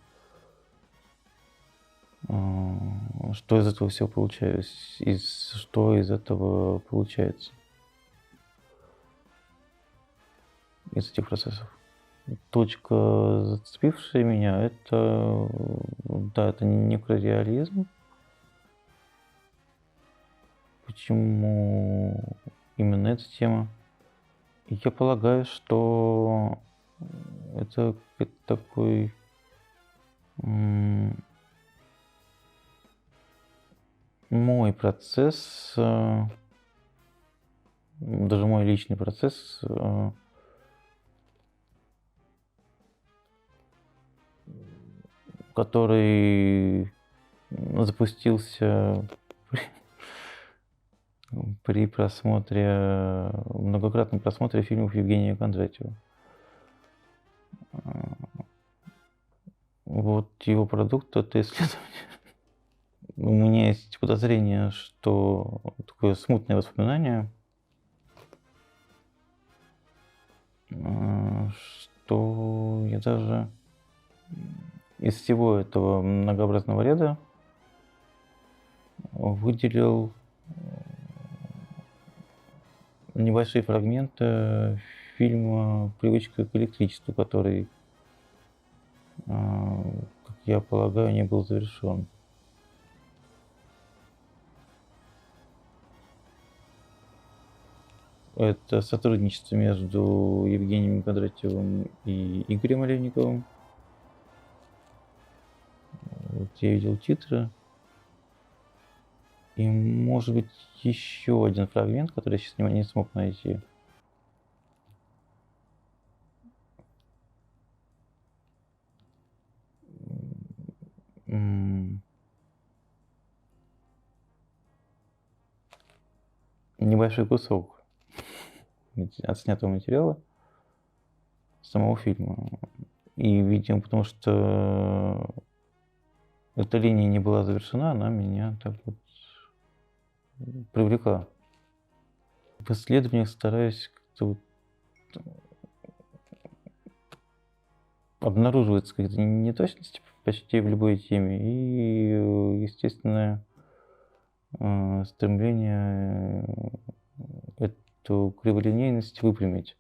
из этого всего получается, что из этого получается, из этих процессов. Точка, зацепившая меня, это некрореализм. Почему именно эта тема? Я полагаю, что это такой мой процесс, даже мой личный процесс, который запустился при многократном просмотре фильмов Евгения Кондратьева. Вот его продукт — это исследование. У меня есть подозрение, что такое смутное воспоминание, что я даже из всего этого многообразного ряда выделил небольшие фрагменты фильма «Привычка к электричеству», который, как я полагаю, не был завершен. Это сотрудничество между Евгением Кондратьевым и Игорем Олейниковым. Вот я видел титры. И, может быть, еще один фрагмент, который я сейчас не смог найти. Небольшой кусок отснятого материала самого фильма. И, видимо, потому что эта линия не была завершена, она меня так вот привлекла. В исследованиях стараюсь как-то вот обнаруживается какие-то неточности почти в любой теме и, естественно, стремление эту криволинейность выпрямить.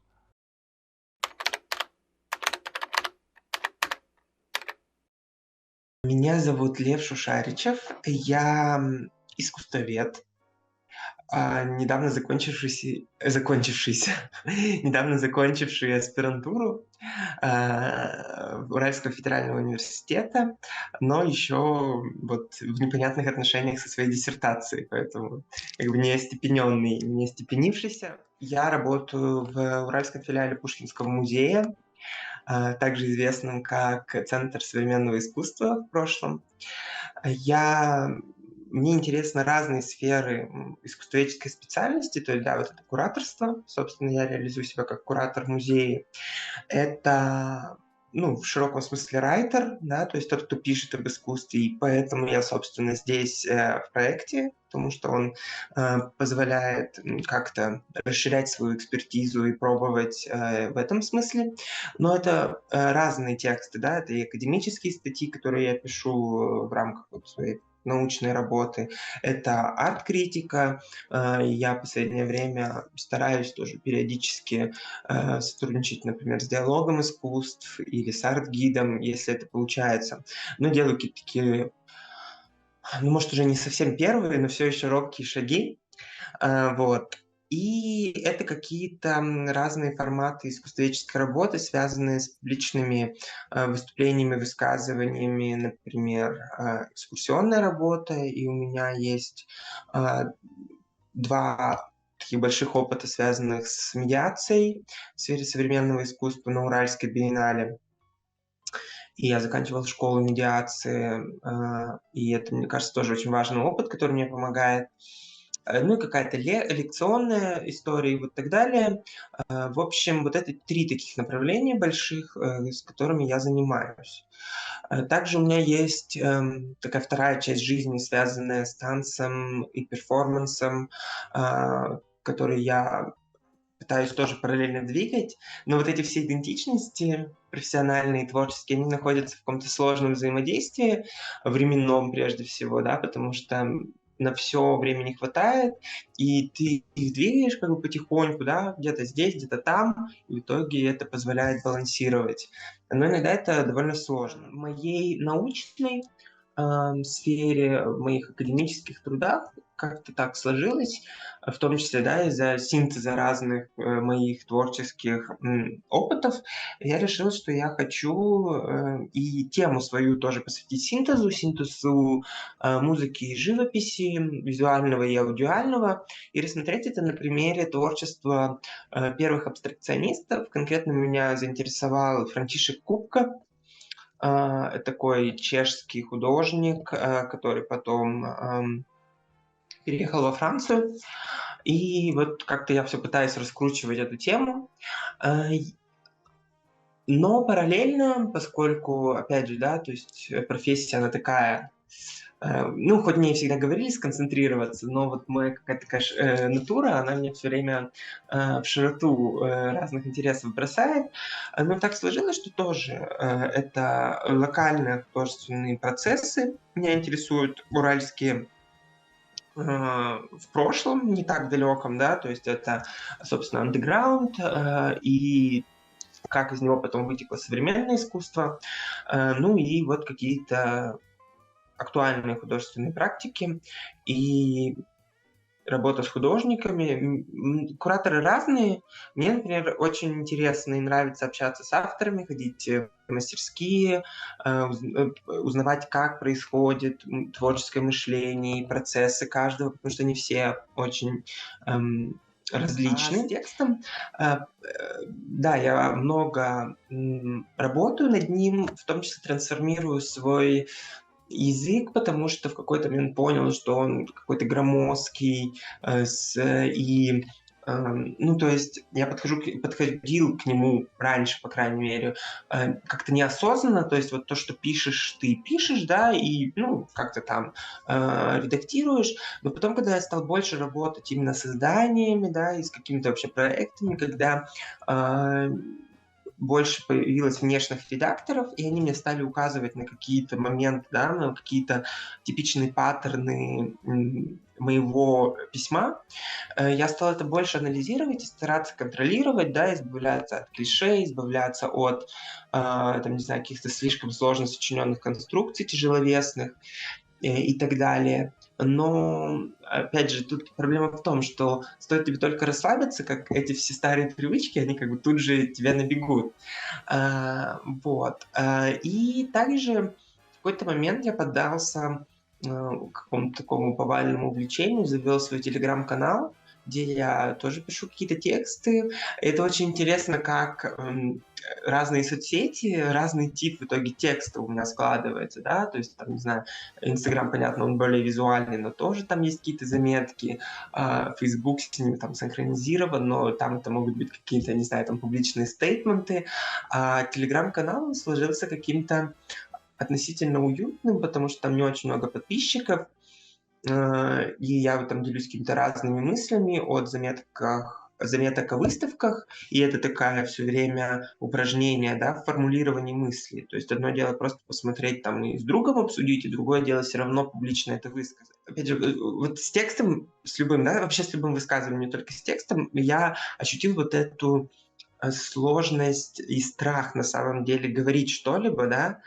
Меня зовут Лев Шушаричев, я искусствовед, недавно закончивший аспирантуру Уральского федерального университета, но еще вот в непонятных отношениях со своей диссертацией, поэтому как бы не остепененный, не остепенившийся. Я работаю в Уральском филиале Пушкинского музея, также известным как Центр современного искусства в прошлом. Мне интересны разные сферы искусствоведческой специальности, то есть, да, вот это кураторство, собственно, я реализую себя как куратор музея. Это, в широком смысле райтер, да, то есть тот, кто пишет об искусстве, и поэтому я, собственно, здесь в проекте, потому что он позволяет как-то расширять свою экспертизу и пробовать в этом смысле. Но это разные тексты, да, это и академические статьи, которые я пишу в рамках своей научной работы, это арт-критика. Я в последнее время стараюсь тоже периодически сотрудничать, например, с диалогом искусств или с арт-гидом, если это получается. Но делаю какие-то такие, может, уже не совсем первые, но все еще робкие шаги. Вот. И это какие-то разные форматы искусствоведческой работы, связанные с публичными выступлениями, высказываниями, например, экскурсионная работа. И у меня есть 2 таких больших опыта, связанных с медиацией в сфере современного искусства на Уральской биеннале. И я заканчивал школу медиации, и это, мне кажется, тоже очень важный опыт, который мне помогает. Ну и какая-то лекционная история и вот так далее. В общем, вот это 3 таких направления больших, с которыми я занимаюсь. Также у меня есть такая вторая часть жизни, связанная с танцем и перформансом, который я пытаюсь тоже параллельно двигать. Но вот эти все идентичности профессиональные, творческие, они находятся в каком-то сложном взаимодействии, временном прежде всего, да, потому что на все время не хватает, и ты их двигаешь как бы потихоньку, да, где-то здесь, где-то там, и в итоге это позволяет балансировать. Но иногда это довольно сложно. В моей научной сфере, в моих академических трудах как-то так сложилось, в том числе, да, из-за синтеза разных моих творческих опытов, я решил, что я хочу и тему свою тоже посвятить синтезу музыки и живописи, визуального и аудиального, и рассмотреть это на примере творчества первых абстракционистов. Конкретно меня заинтересовал Франтишек Купка, такой чешский художник, который потом переехал во Францию. И вот как-то я все пытаюсь раскручивать эту тему. Но параллельно, поскольку, опять же, да, то есть профессия, она такая, хоть мне всегда говорили сконцентрироваться, но вот моя какая-то такая натура, она меня все время в широту разных интересов бросает. Но так сложилось, что тоже это локальные художественные процессы меня интересуют, уральские, в прошлом, не так далеком, да, то есть это, собственно, андеграунд, и как из него потом вытекло современное искусство, и вот какие-то актуальные художественные практики. И работа с художниками. Кураторы разные. Мне, например, очень интересно и нравится общаться с авторами, ходить в мастерские, узнавать, как происходит творческое мышление и процессы каждого, потому что они все очень различны. С текстом, да, я много работаю над ним, в том числе трансформирую свой язык, потому что в какой-то момент понял, что он какой-то громоздкий, ну, то есть я подходил к нему раньше, по крайней мере, как-то неосознанно, то есть вот то, что пишешь, ты пишешь, да, и, ну, как-то там редактируешь, но потом, когда я стал больше работать именно с изданиями, да, и с какими-то вообще проектами, когда больше появилось внешних редакторов, и они мне стали указывать на какие-то моменты, да, на какие-то типичные паттерны моего письма. Я стал это больше анализировать и стараться контролировать, да, избавляться от клише, избавляться от, там, не знаю, каких-то слишком сложно сочиненных конструкций тяжеловесных и так далее. Но, опять же, тут проблема в том, что стоит тебе только расслабиться, как эти все старые привычки, они как бы тут же тебя набегут. Вот. И также в какой-то момент я поддался какому-то такому повальному увлечению, завел свой телеграм-канал, где я тоже пишу какие-то тексты. Это очень интересно, как разные соцсети, разный тип в итоге текста у меня складывается, да, то есть, там, не знаю, Инстаграм, понятно, он более визуальный, но тоже там есть какие-то заметки, Фейсбук с ними там синхронизирован, но там это могут быть какие-то, не знаю, там публичные стейтменты, а Телеграм-канал сложился каким-то относительно уютным, потому что там не очень много подписчиков, и я вот там делюсь какими-то разными мыслями от заметок о выставках, и это такая все время упражнение, да, в формулировании мысли. То есть одно дело просто посмотреть там и с другом обсудить, и другое дело все равно публично это высказать. Опять же, вот с текстом, с любым, да, вообще с любым высказыванием, не только с текстом, я ощутил вот эту сложность и страх на самом деле говорить что-либо, да,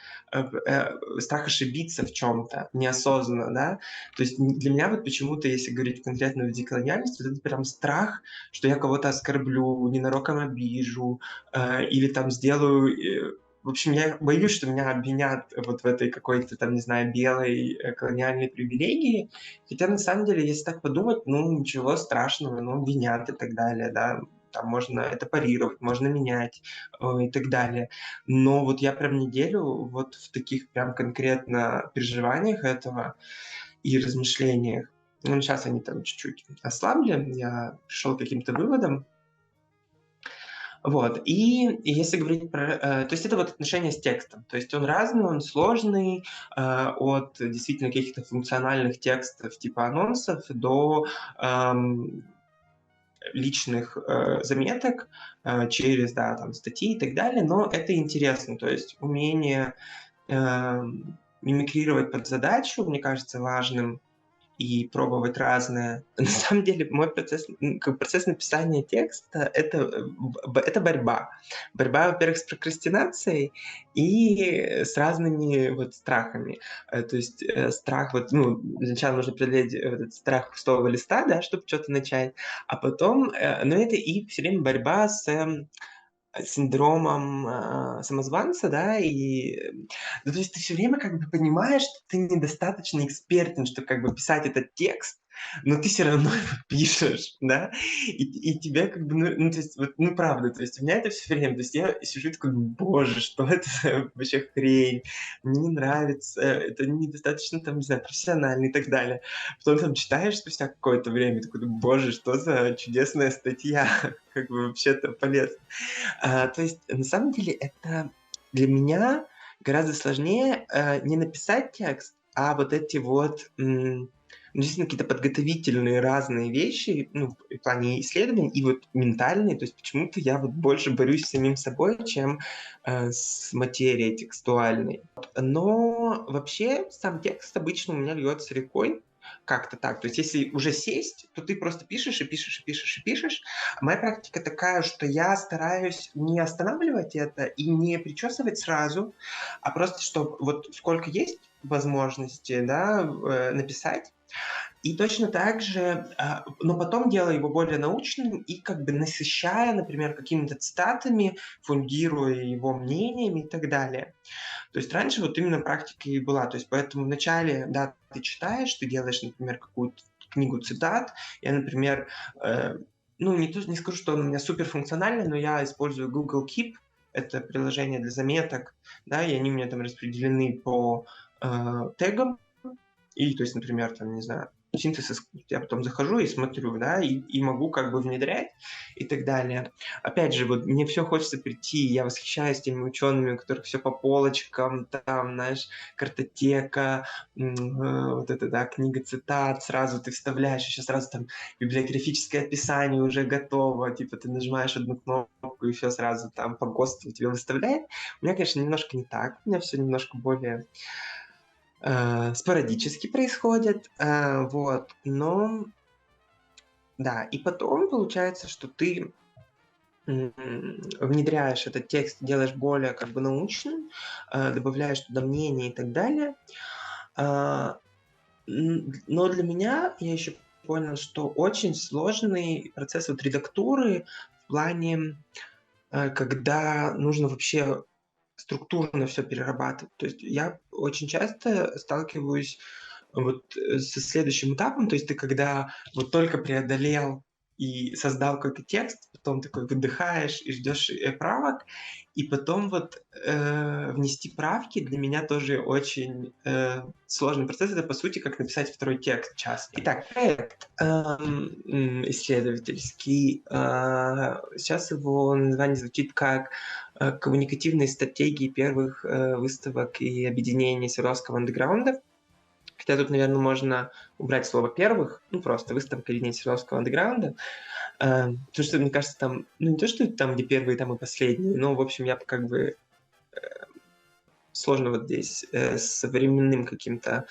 страх ошибиться в чем-то неосознанно, да. То есть для меня вот почему-то, если говорить конкретно о деколониальности, вот это прям страх, что я кого-то оскорблю, ненароком обижу, или там сделаю... В общем, я боюсь, что меня обвинят вот в этой какой-то там, не знаю, белой колониальной привилегии. Хотя на самом деле, если так подумать, ну ничего страшного, ну обвинят и так далее, да. Там можно это парировать, можно менять и так далее. Но вот я прям неделю вот в таких прям конкретно переживаниях этого и размышлениях. Ну, сейчас они там чуть-чуть ослабли, я пришел к каким-то выводам. Вот, и если говорить про... то есть это вот отношение с текстом. То есть он разный, он сложный, от действительно каких-то функциональных текстов типа анонсов до... личных заметок через, да, там, статьи и так далее, но это интересно, то есть умение мимикрировать под задачу, мне кажется, важным, и пробовать разное. На самом деле мой процесс написания текста это борьба. Борьба, во-первых, с прокрастинацией и с разными вот страхами. То есть страх, вот, ну, сначала нужно преодолеть этот страх пустого листа, да, чтобы что-то начать, а потом, но это и все время борьба с синдромом самозванца, да, ну, то есть ты все время как бы понимаешь, что ты недостаточно экспертен, чтобы как бы писать этот текст, но ты все равно его пишешь, да, и тебя как бы, ну, то есть, вот, ну, правда, то есть у меня это все время, то есть я сижу и такой, боже, что это за вообще хрень, мне не нравится, это недостаточно, там, не знаю, профессионально и так далее. Потом там читаешь спустя какое-то время, такой, боже, что за чудесная статья, как бы вообще-то полезно. То есть, на самом деле, это для меня гораздо сложнее не написать текст, а вот эти вот действительно какие-то подготовительные разные вещи, ну, в плане исследований и вот ментальные. То есть почему-то я вот больше борюсь с самим собой, чем с материей текстуальной. Но вообще сам текст обычно у меня льется рекой. Как-то так. То есть если уже сесть, то ты просто пишешь и пишешь и пишешь и пишешь. А моя практика такая, что я стараюсь не останавливать это и не причесывать сразу, а просто, чтобы вот сколько есть возможности, да, написать, И точно так же, но потом делая его более научным и как бы насыщая, например, какими-то цитатами, фундируя его мнениями и так далее. То есть раньше вот именно практика и была. То есть поэтому вначале, да, ты читаешь, ты делаешь, например, какую-то книгу цитат. Я, например, ну, не скажу, что он у меня суперфункциональный, но я использую Google Keep. Это приложение для заметок, да, и они у меня там распределены по тегам. И, то есть, например, там, не знаю, синтез, я потом захожу и смотрю, да, и могу как бы внедрять и так далее. Опять же, вот мне все хочется прийти, я восхищаюсь теми учеными, у которых все по полочкам, там, знаешь, картотека, вот это, да, книга цитат, сразу ты вставляешь, еще сразу там библиографическое описание уже готово, типа ты нажимаешь одну кнопку и все сразу там по ГОСТу тебе выставляет. У меня, конечно, немножко не так, у меня все немножко более спорадически происходит, вот, но да, и потом получается, что ты внедряешь этот текст, делаешь более как бы научным, добавляешь туда мнение и так далее. Но для меня я еще понял, что очень сложный процесс вот редактуры в плане, когда нужно вообще структурно все перерабатывать. То есть я очень часто сталкиваюсь вот со следующим этапом, то есть ты когда вот только преодолел и создал какой-то текст, потом такой выдыхаешь и ждешь правок, и потом вот внести правки для меня тоже очень сложный процесс. Это по сути как написать второй текст часто. Итак, проект исследовательский. Сейчас его название звучит как коммуникативные стратегии первых выставок и объединений Свердловского андеграунда. Хотя тут, наверное, можно убрать слово «первых», ну, просто выставка объединения Свердловского андеграунда. Потому что, мне кажется, там, ну, не то, что там, где первые, там и последние, но, в общем, я как бы сложно вот здесь с временным каким-то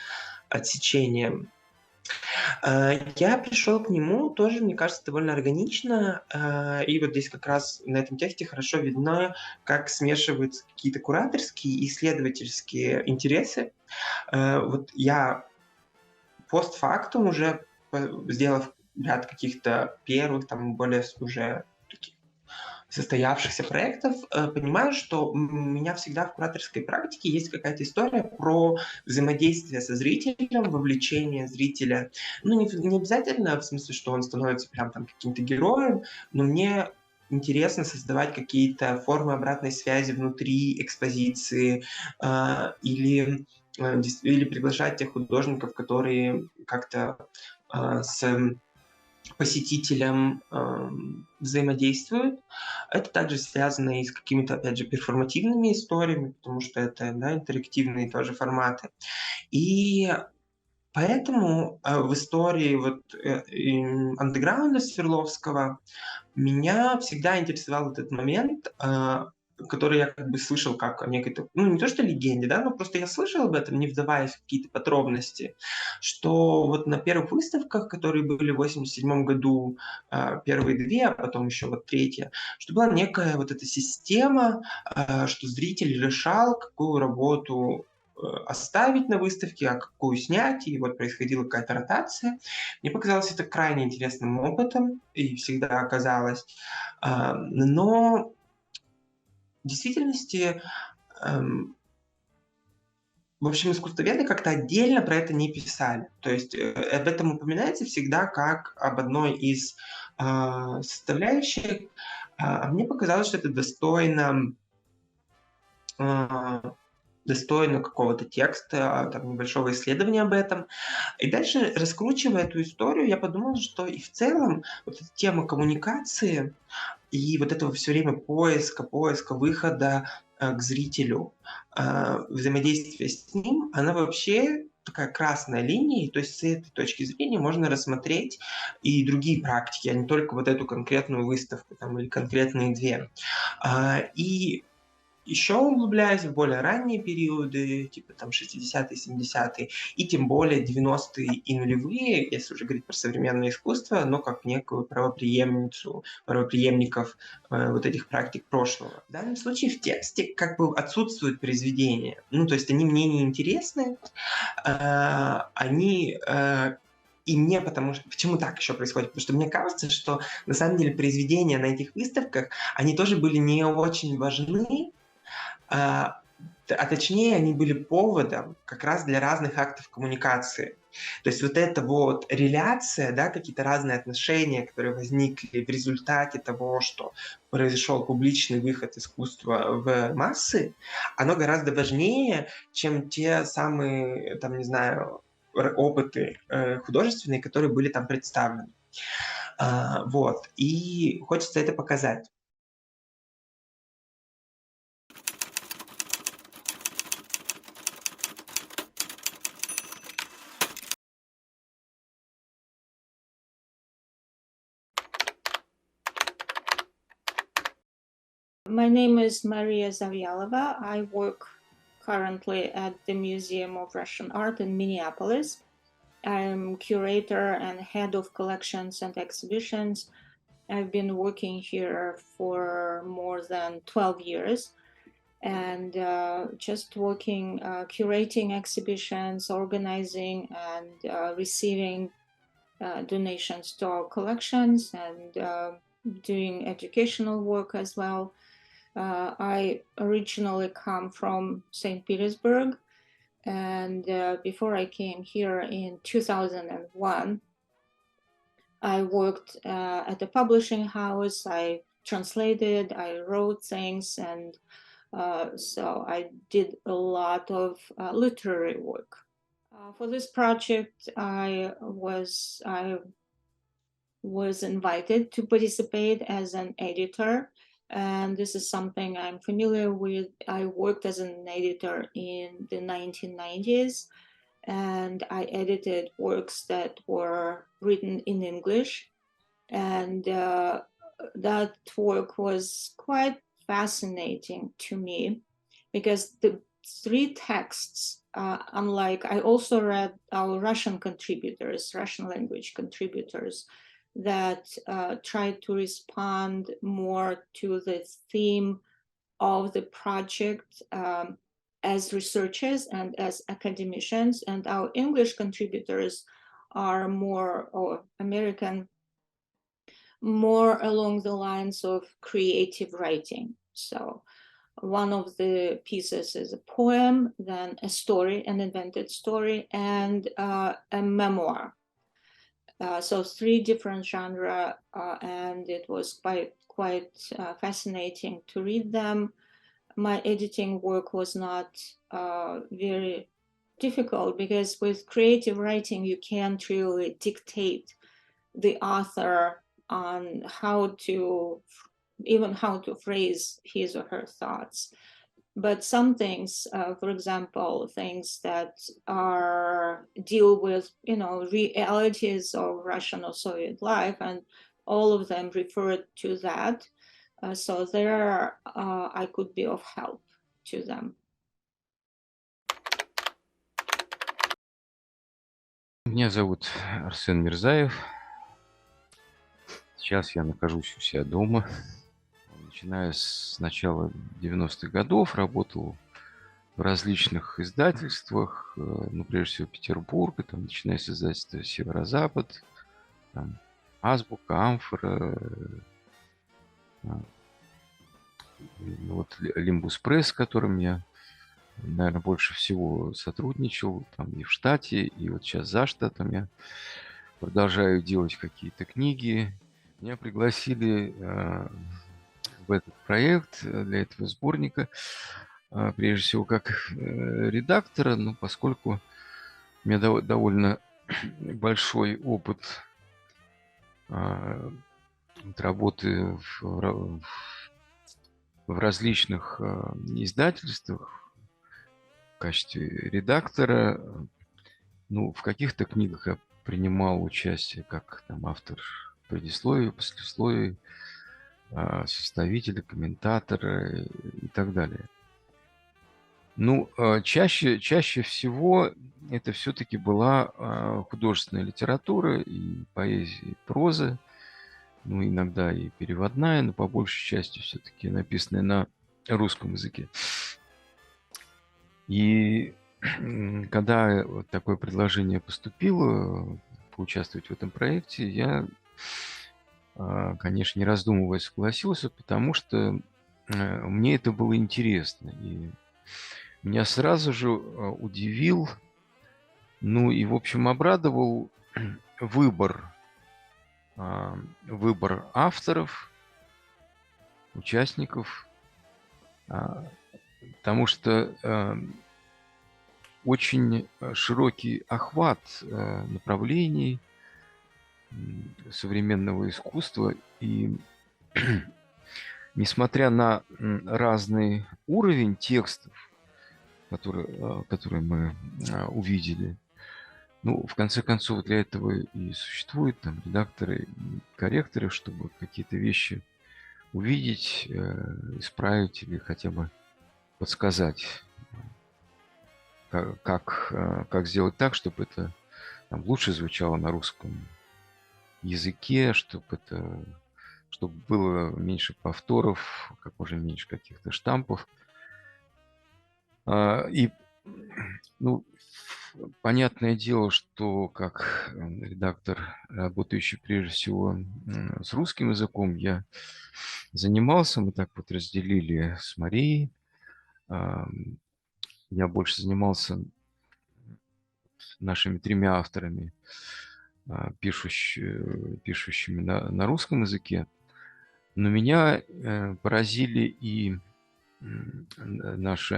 отсечением. Я пришел к нему тоже, мне кажется, довольно органично, и вот здесь как раз на этом тексте хорошо видно, как смешиваются какие-то кураторские и исследовательские интересы. Вот я постфактум уже, сделав ряд каких-то первых, там, более уже таких состоявшихся проектов, понимаю, что у меня всегда в кураторской практике есть какая-то история про взаимодействие со зрителем, вовлечение зрителя. Ну, не обязательно в смысле, что он становится прям там каким-то героем, но мне интересно создавать какие-то формы обратной связи внутри экспозиции или приглашать тех художников, которые как-то с посетителям взаимодействуют. Это также связано и с какими-то, опять же, перформативными историями, потому что это, да, интерактивные тоже форматы. И поэтому в истории вот андеграунда Свердловского меня всегда интересовал этот момент, который я как бы слышал как о некой, ну, не то что легенде, да, но просто я слышал об этом, не вдаваясь в какие-то подробности, что вот на первых выставках, которые были в 1987 году, первые две, а потом еще вот третья, что была некая вот эта система, что зритель решал, какую работу оставить на выставке, а какую снять, и вот происходила какая-то ротация. Мне показалось это крайне интересным опытом, и всегда оказалось. Но в действительности, в общем, искусствоведы как-то отдельно про это не писали. То есть об этом упоминается всегда как об одной из составляющих. А мне показалось, что это достойно какого-то текста, там, небольшого исследования об этом. И дальше, раскручивая эту историю, я подумал, что и в целом вот эта тема коммуникации и вот этого все время поиска выхода к зрителю, взаимодействия с ним, она вообще такая красная линия, и то есть с этой точки зрения можно рассмотреть и другие практики, а не только вот эту конкретную выставку там, или конкретные две. И еще углубляясь в более ранние периоды, типа там 60-е, 70-е, и тем более 90-е и нулевые, если уже говорить про современное искусство, но как некую правопреемников вот этих практик прошлого. В данном случае в тексте как бы отсутствуют произведения. Ну, то есть они мне не интересны, они И мне почему так еще происходит? Потому что мне кажется, что на самом деле произведения на этих выставках, они тоже были не очень важны, а точнее они были поводом как раз для разных актов коммуникации. То есть вот эта вот реляция, да, какие-то разные отношения, которые возникли в результате того, что произошел публичный выход искусства в массы, оно гораздо важнее, чем те самые, там, не знаю, опыты художественные, которые были там представлены. Вот. И хочется это показать. My name is Maria Zavyalova. I work currently at the Museum of Russian Art in Minneapolis. I'm curator and head of collections and exhibitions. I've been working here for more than 12 years and just working, curating exhibitions, organizing and receiving donations to our collections and doing educational work as well. I originally come from St. Petersburg, and before I came here in 2001, I worked at a publishing house. I translated, I wrote things, and so I did a lot of literary work. For this project, I was invited to participate as an editor. And this is something I'm familiar with. I worked as an editor in the 1990s, and I edited works that were written in English. And that work was quite fascinating to me because the three texts, unlike, I also read our Russian contributors, Russian language contributors, that tried to respond more to the theme of the project as researchers and as academicians, and our English contributors are more, or American, more along the lines of creative writing. So one of the pieces is a poem, then a story, an invented story, and a memoir. So three different genres, and it was quite fascinating to read them. My editing work was not very difficult because with creative writing, you can't really dictate the author on how to phrase his or her thoughts. But some things, for example, things that deal with, realities of Russian or Soviet life, and all of them referred to that. So there, I could be of help to them. Меня зовут Арсен Мирзаев. Сейчас я нахожусь у себя дома. Начиная с начала 90-х годов, работал в различных издательствах, ну, прежде всего, Петербурга, там, начиная с издательства «Северо-Запад», там, «Азбука», «Амфора», вот «Лимбус Пресс», с которым я, наверное, больше всего сотрудничал, там, и в штате, и вот сейчас за штатом я продолжаю делать какие-то книги. Меня пригласили в этот проект для этого сборника, прежде всего, как редактора, но поскольку у меня довольно большой опыт работы в различных издательствах в качестве редактора, ну, в каких-то книгах я принимал участие как там автор предисловия, послесловия, составителя, комментатора и так далее. Ну, чаще всего это все-таки была художественная литература и поэзия, и проза, ну, иногда и переводная, но по большей части все-таки написанная на русском языке. И когда такое предложение поступило, поучаствовать в этом проекте, я, конечно, не раздумывая согласился, потому что мне это было интересно. И меня сразу же удивил, ну и, в общем, обрадовал выбор авторов, участников, потому что очень широкий охват направлений современного искусства. И несмотря на разный уровень текстов, которые мы увидели, ну, в конце концов, для этого и существуют там редакторы и корректоры, чтобы какие-то вещи увидеть, исправить или хотя бы подсказать, как сделать так, чтобы это там лучше звучало на русском языке, чтобы было меньше повторов, как можно меньше каких-то штампов. И, ну, понятное дело, что как редактор, работающий прежде всего с русским языком, я занимался, мы так вот разделили с Марией. Я больше занимался нашими тремя авторами, пишущими на русском языке. Но меня поразили и наши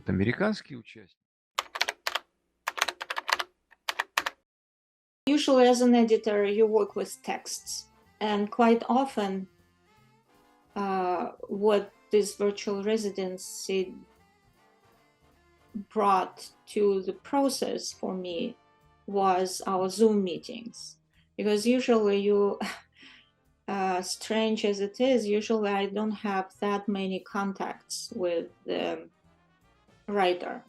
американские участники. Usually, as an editor, you work with texts, and quite often, what this virtual residency brought to the process for me was our Zoom meetings, because usually strange as it is, usually I don't have that many contacts with the writer,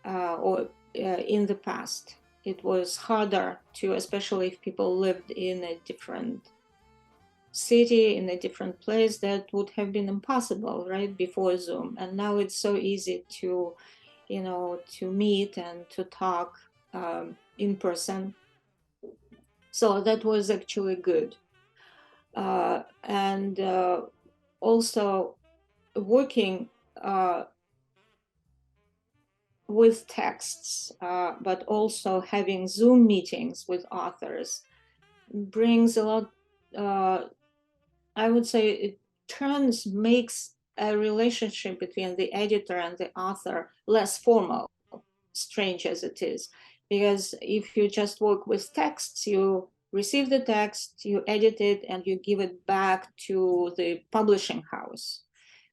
or in the past. It was harder to, especially if people lived in a different city, in a different place, that would have been impossible, right, before Zoom. And now it's so easy to, to meet and to talk in person. So that was actually good. And also working with texts, but also having Zoom meetings with authors brings a lot, I would say it makes a relationship between the editor and the author less formal, strange as it is. Because if you just work with texts, you receive the text, you edit it, and you give it back to the publishing house,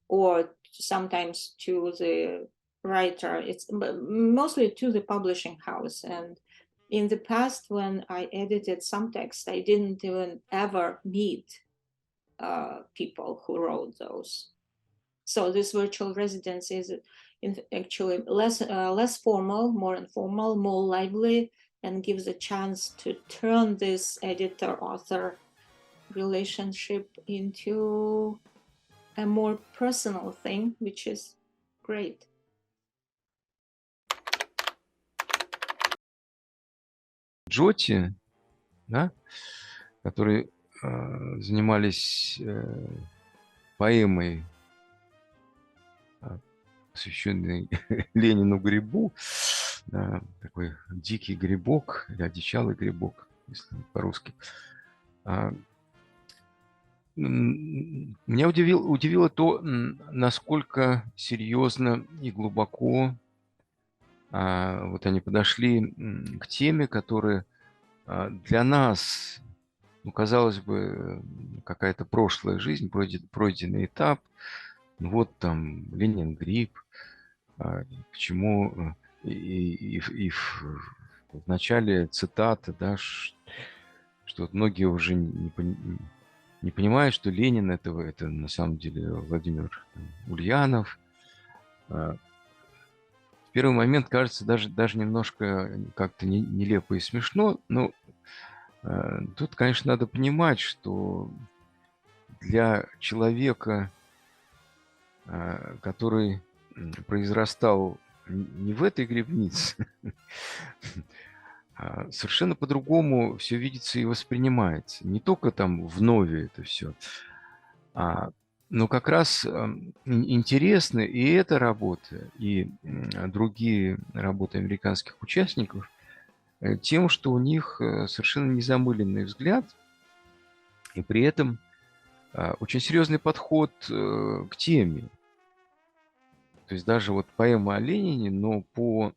or sometimes to the writer. It's mostly to the publishing house. And in the past, when I edited some texts, I didn't even ever meet people who wrote those. So this virtual residency is actually less formal, more informal, more lively, and gives a chance to turn this editor-author relationship into a more personal thing, which is great. Джоти, да, которые занимались поэмой, посвященной Ленину грибу, да, такой дикий грибок или одичалый грибок, если по-русски. Меня удивило то, насколько серьезно и глубоко вот они подошли к теме, которая для нас, ну, казалось бы, какая-то прошлая жизнь, пройденный этап. Ну, вот там Ленин гриб, почему и в начале цитаты, да, что многие уже не понимают, что Ленин это на самом деле Владимир Ульянов. В первый момент кажется даже немножко как-то нелепо и смешно, но тут, конечно, надо понимать, что для человека, который произрастал не в этой грибнице, совершенно по-другому все видится и воспринимается. Не только там в нове это все, но как раз интересны и эта работа, и другие работы американских участников тем, что у них совершенно незамыленный взгляд, и при этом очень серьезный подход к теме. То есть даже вот поэма о Ленине, но по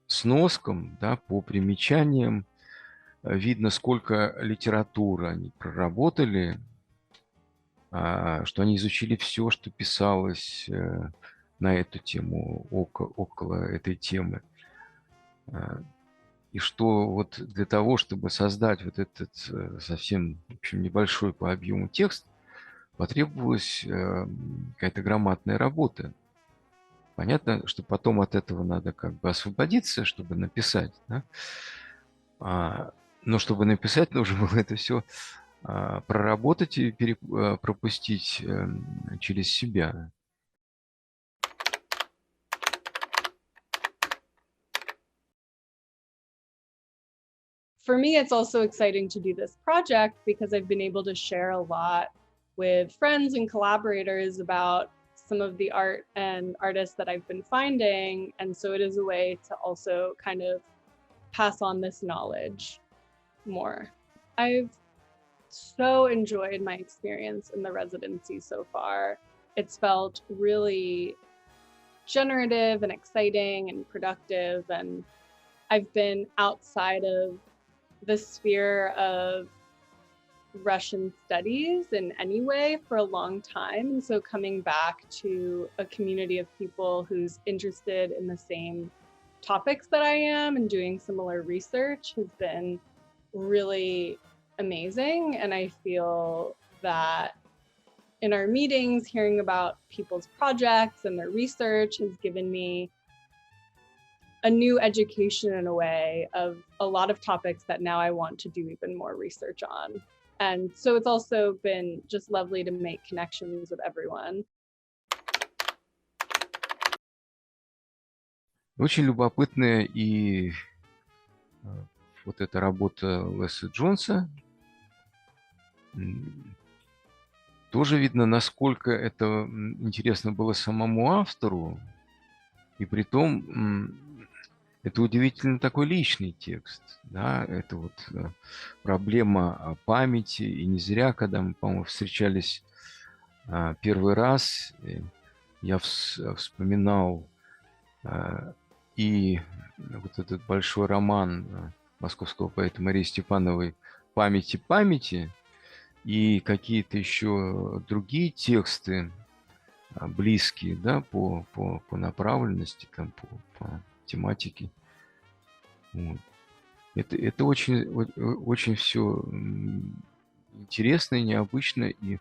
сноскам, да, по примечаниям видно, сколько литературы они проработали, что они изучили все, что писалось на эту тему, около этой темы. И что вот для того, чтобы создать вот этот совсем, в общем, небольшой по объему текст, потребовалась какая-то громадная работа. Понятно, что потом от этого надо как бы освободиться, чтобы написать, да? Но чтобы написать, нужно было это все проработать и пропустить через себя. For me, it's also exciting to do this project because I've been able to share a lot with friends and collaborators about some of the art and artists that I've been finding. And so it is a way to also kind of pass on this knowledge more. I've so enjoyed my experience in the residency so far. It's felt really generative and exciting and productive. And I've been outside of the sphere of Russian studies in any way for a long time. And so coming back to a community of people who's interested in the same topics that I am and doing similar research has been really amazing. And I feel that in our meetings, hearing about people's projects and their research has given me a new education in a way of a lot of topics that now I want to do even more research on. And so it's also been just lovely to make connections with everyone. Очень любопытная и вот эта работа Лесли Джонса. Тоже видно, насколько это интересно было самому автору, и при том это удивительно такой личный текст, да, это вот проблема памяти, и не зря, когда мы, по-моему, встречались первый раз, я вспоминал и вот этот большой роман московского поэта Марии Степановой «Памяти памяти», и какие-то еще другие тексты, близкие, да, по направленности, там, по тематике. Вот. Это очень все интересно и необычно, и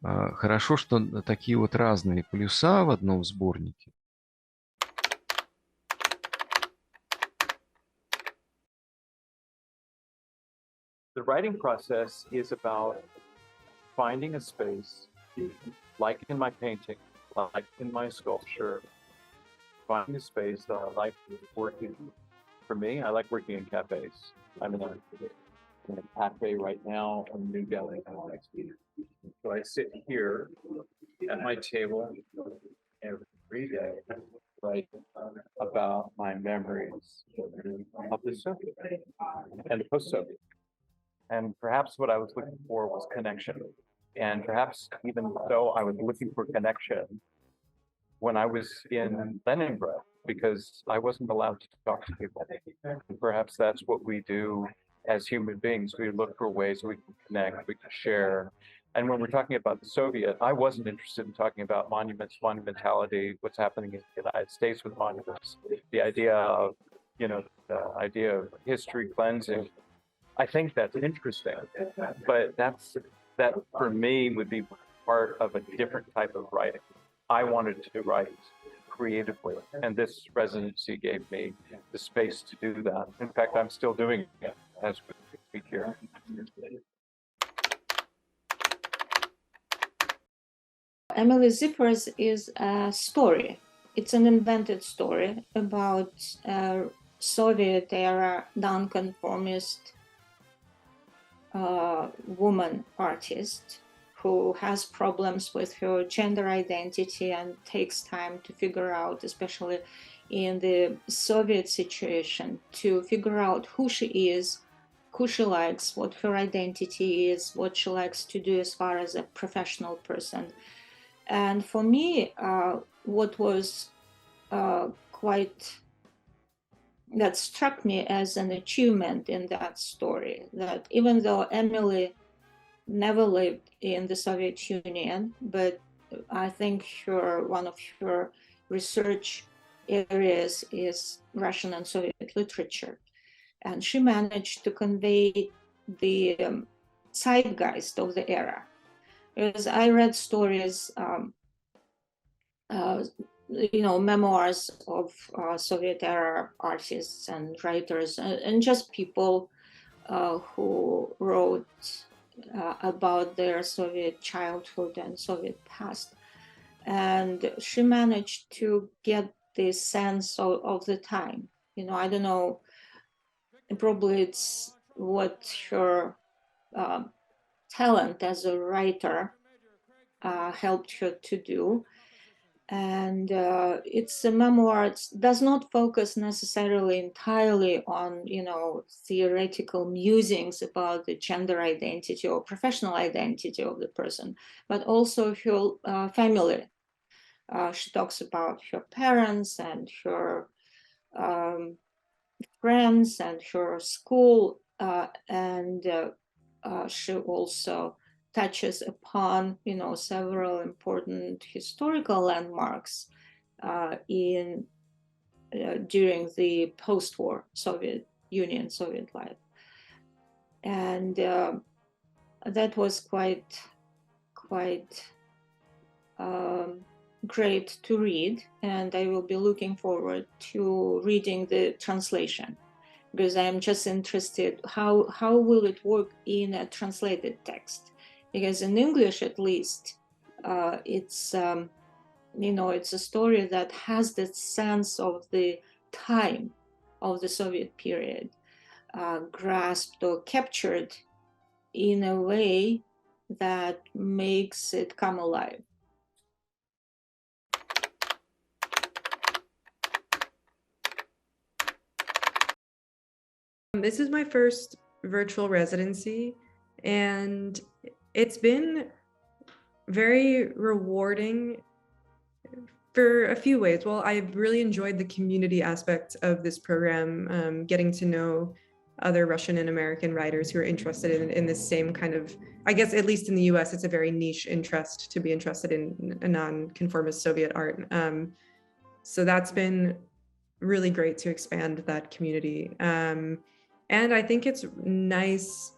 хорошо, что такие вот разные полюса в одном сборнике. The writing process is about finding a space, like in my painting, like in my sculpture, finding a space that I like working. For me, I like working in cafes. I'm in a cafe right now in New Delhi. So I sit here at my table every day, write about my memories of the Soviet and the post-Soviet. And perhaps what I was looking for was connection. And perhaps even though I was looking for connection when I was in Leningrad, because I wasn't allowed to talk to people. And perhaps that's what we do as human beings. We look for ways we can connect, we can share. And when we're talking about the Soviet, I wasn't interested in talking about monuments, monumentality, what's happening in the United States with monuments. The idea of, the idea of history cleansing, I think that's interesting, but that for me would be part of a different type of writing. I wanted to write creatively, and this residency gave me the space to do that. In fact, I'm still doing it as we speak here. Emily Ziffer's is a story. it's an invented story about a Soviet era nonconformist woman artist who has problems with her gender identity and takes time to figure out, especially in the Soviet situation, to figure out who she is, who she likes, what her identity is, what she likes to do as far as a professional person. And for me, what was that struck me as an achievement in that story, that even though Emily never lived in the Soviet Union, but I think one of her research areas is Russian and Soviet literature. And she managed to convey the zeitgeist of the era. Because I read stories, memoirs of Soviet era artists and writers, and just people who wrote about their Soviet childhood and Soviet past. And she managed to get this sense of the time. I don't know, probably it's what her talent as a writer helped her to do. And it's a memoir. It does not focus necessarily entirely on, theoretical musings about the gender identity or professional identity of the person, but also her family. She talks about her parents and her friends and her school, and she also touches upon, several important historical landmarks during the post-war Soviet Union, Soviet life, and that was quite great to read. And I will be looking forward to reading the translation, because I am just interested how will it work in a translated text. Because in English, at least, it's it's a story that has that sense of the time of the Soviet period, grasped or captured in a way that makes it come alive. This is my first virtual residency, and it's been very rewarding for a few ways. Well, I've really enjoyed the community aspect of this program, getting to know other Russian and American writers who are interested in this same kind of, I guess, at least in the US, it's a very niche interest to be interested in a non-conformist Soviet art. So that's been really great to expand that community. And I think it's nice.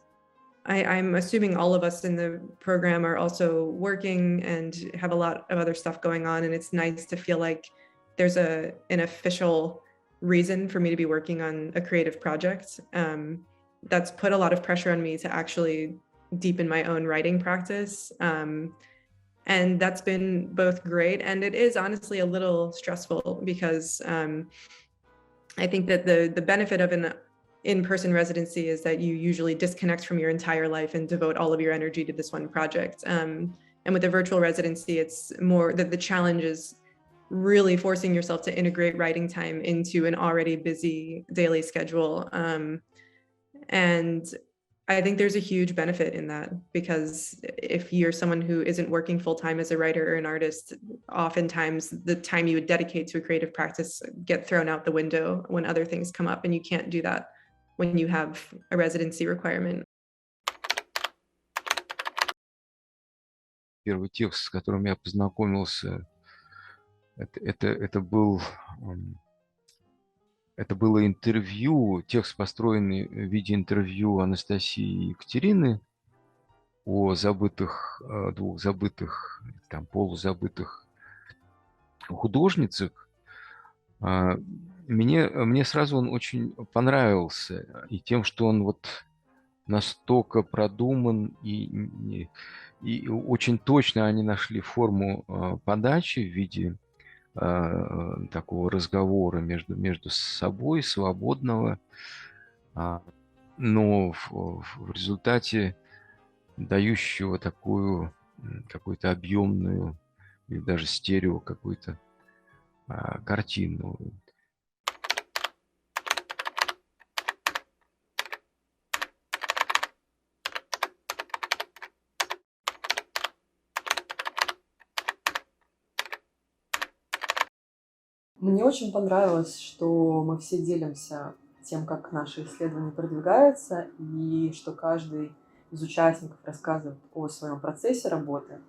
I'm assuming all of us in the program are also working and have a lot of other stuff going on. And it's nice to feel like there's an official reason for me to be working on a creative project. That's put a lot of pressure on me to actually deepen my own writing practice. And that's been both great, and it is honestly a little stressful, because I think that the benefit of an in-person residency is that you usually disconnect from your entire life and devote all of your energy to this one project. And with a virtual residency, it's more that the challenge is really forcing yourself to integrate writing time into an already busy daily schedule. And I think there's a huge benefit in that, because if you're someone who isn't working full-time as a writer or an artist, oftentimes the time you would dedicate to a creative practice get thrown out the window when other things come up, and you can't do that when you have a residency requirement. Первый текст, с которым я познакомился, это было интервью, текст, построенный в виде интервью Анастасии и Екатерины о двух забытых, полузабытых художницах. Мне сразу он очень понравился, и тем, что он вот настолько продуман, и очень точно они нашли форму подачи в виде такого разговора между собой, свободного, но в результате дающего такую какую-то объемную или даже стерео какую-то картину. Мне очень понравилось, что мы все делимся тем, как наши исследования продвигаются, и что каждый из участников рассказывает о своем процессе работы.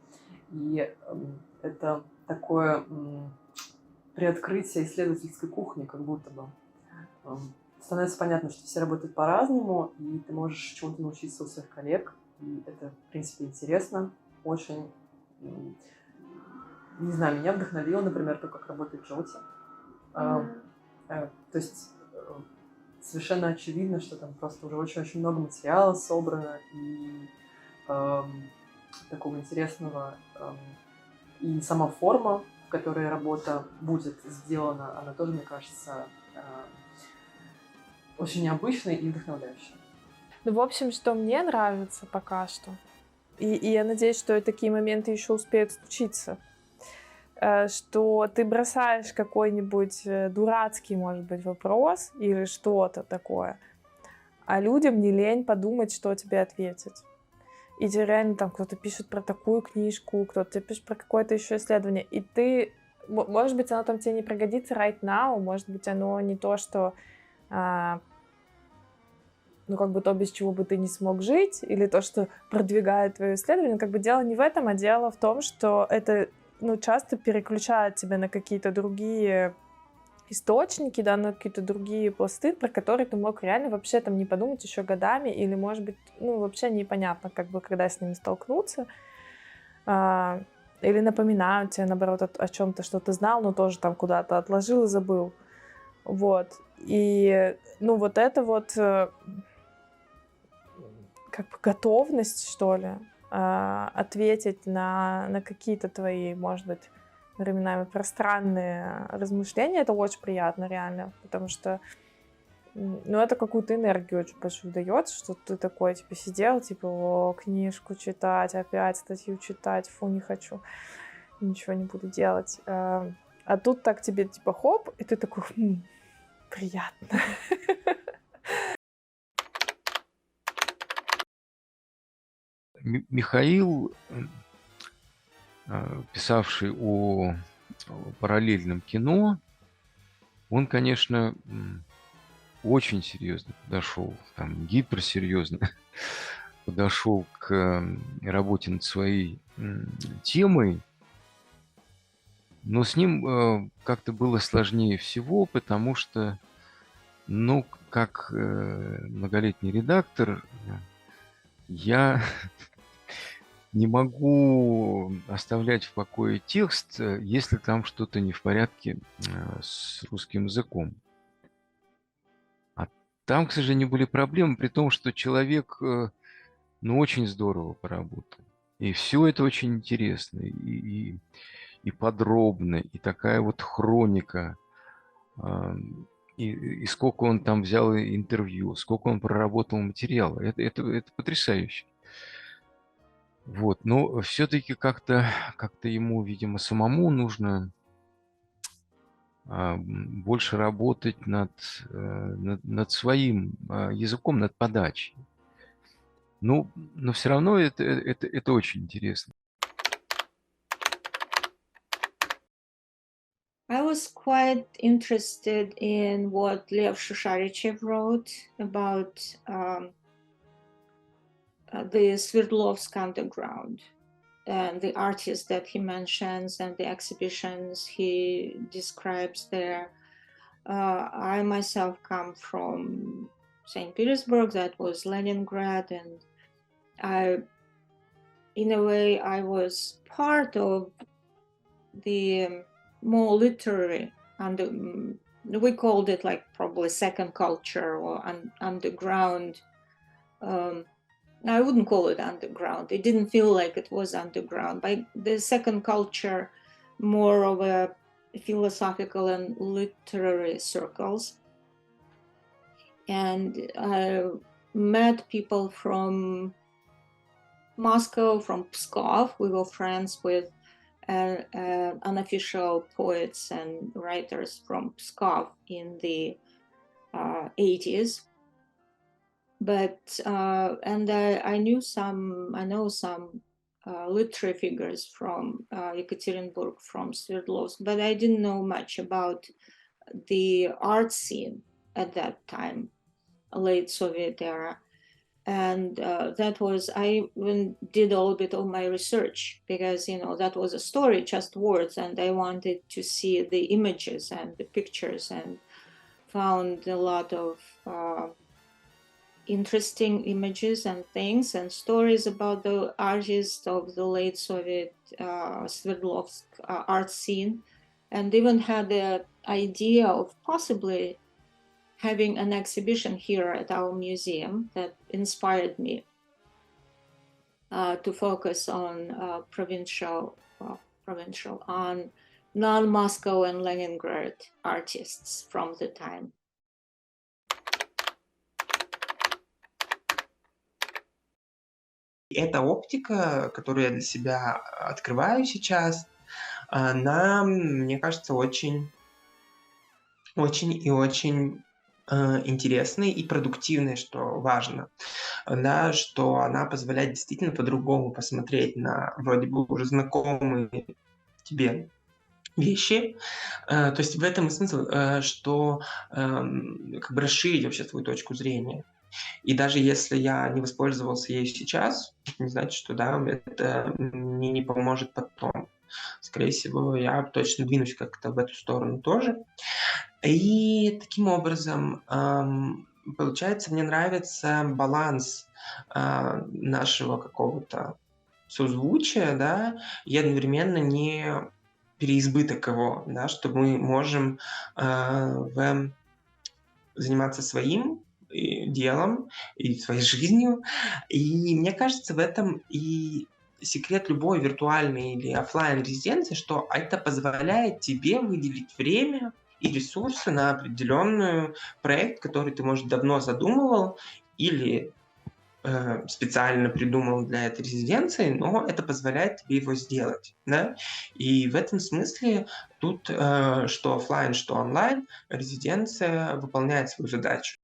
И это такое приоткрытие исследовательской кухни, как будто бы. Становится понятно, что все работают по-разному, и ты можешь чему-то научиться у своих коллег. И это, в принципе, интересно. Очень, не знаю, меня вдохновило, например, то, как работает Джоти. То есть совершенно очевидно, что там просто уже очень-очень много материала собрано, и такого интересного. И сама форма, в которой работа будет сделана, она тоже, мне кажется, очень необычной и вдохновляющей. Ну, в общем, что мне нравится пока что, и я надеюсь, что такие моменты еще успеют случиться, что ты бросаешь какой-нибудь дурацкий, может быть, вопрос или что-то такое, а людям не лень подумать, что тебе ответить. И тебе реально там кто-то пишет про такую книжку, кто-то тебе пишет про какое-то еще исследование, и ты, может быть, оно там тебе не пригодится right now, может быть, оно не то, что, ну, как бы то, без чего бы ты не смог жить, или то, что продвигает твое исследование, как бы дело не в этом, а дело в том, что это, ну, часто переключает тебя на какие-то другие источники, да, на какие-то другие пласты, про которые ты мог реально вообще там не подумать еще годами, или, может быть, ну, вообще непонятно, как бы, когда с ними столкнуться, или напоминают тебе, наоборот, о чем-то, что ты знал, но тоже там куда-то отложил и забыл, вот, и, ну, вот это вот, как бы готовность, что ли, ответить на какие-то твои, может быть, временами пространные размышления, это очень приятно, реально, потому что, ну, это какую-то энергию очень большую дает, что ты такой, типа, сидел, типа, о, книжку читать, опять статью читать, фу, не хочу, ничего не буду делать. А тут так тебе, типа, хоп, и ты такой, приятно. Михаил, писавший о параллельном кино, он, конечно, очень серьезно подошел, там, гиперсерьезно подошел к работе над своей темой, но с ним как-то было сложнее всего, потому что, ну, как многолетний редактор, я не могу оставлять в покое текст, если там что-то не в порядке с русским языком. А там, к сожалению, были проблемы, при том, что человек, ну, очень здорово поработал. И все это очень интересно, и подробно, и такая вот хроника, и сколько он там взял интервью, сколько он проработал материала. Это потрясающе. Вот, но все-таки как-то ему, видимо, самому нужно больше работать над своим языком, над подачей. Но все равно это очень интересно. I was quite interested in what Lev Shusharychev wrote about the Sverdlovsk underground and the artists that he mentions and the exhibitions he describes there. I myself come from St. Petersburg, that was Leningrad, and in a way, I was part of the more literary, we called it like probably second culture or underground. I wouldn't call it underground. It didn't feel like it was underground. By the second culture, more of a philosophical and literary circles. And I met people from Moscow, from Pskov. We were friends with unofficial poets and writers from Pskov in the 80s. But and I know some literary figures from Yekaterinburg, from Sverdlovsk, but I didn't know much about the art scene at that time, late Soviet era. And that was, I even did a little bit of my research, because, you know, that was a story, just words, and I wanted to see the images and the pictures, and found a lot of interesting images and things and stories about the artists of the late Soviet Sverdlovsk art scene, and even had the idea of possibly having an exhibition here at our museum that inspired me to focus on on non-Moscow and Leningrad artists from the time. Эта оптика, которую я для себя открываю сейчас, она, мне кажется, очень интересной и продуктивной, что важно. Да, что она позволяет действительно по-другому посмотреть на вроде бы уже знакомые тебе вещи. То есть в этом и смысл, что как бы расширить вообще свою точку зрения. И даже если я не воспользовался ею сейчас, это не значит, что да, это мне не поможет потом. Скорее всего, я точно двинусь как-то в эту сторону тоже. И таким образом, получается, мне нравится баланс нашего какого-то созвучия, да, и одновременно не переизбыток его, да, что мы можем заниматься своим делом и своей жизнью. И мне кажется, в этом и секрет любой виртуальной или офлайн резиденции, что это позволяет тебе выделить время и ресурсы на определенный проект, который ты, может, давно задумывал или специально придумал для этой резиденции, но это позволяет тебе его сделать, да? И в этом смысле тут, что офлайн, что онлайн, резиденция выполняет свою задачу.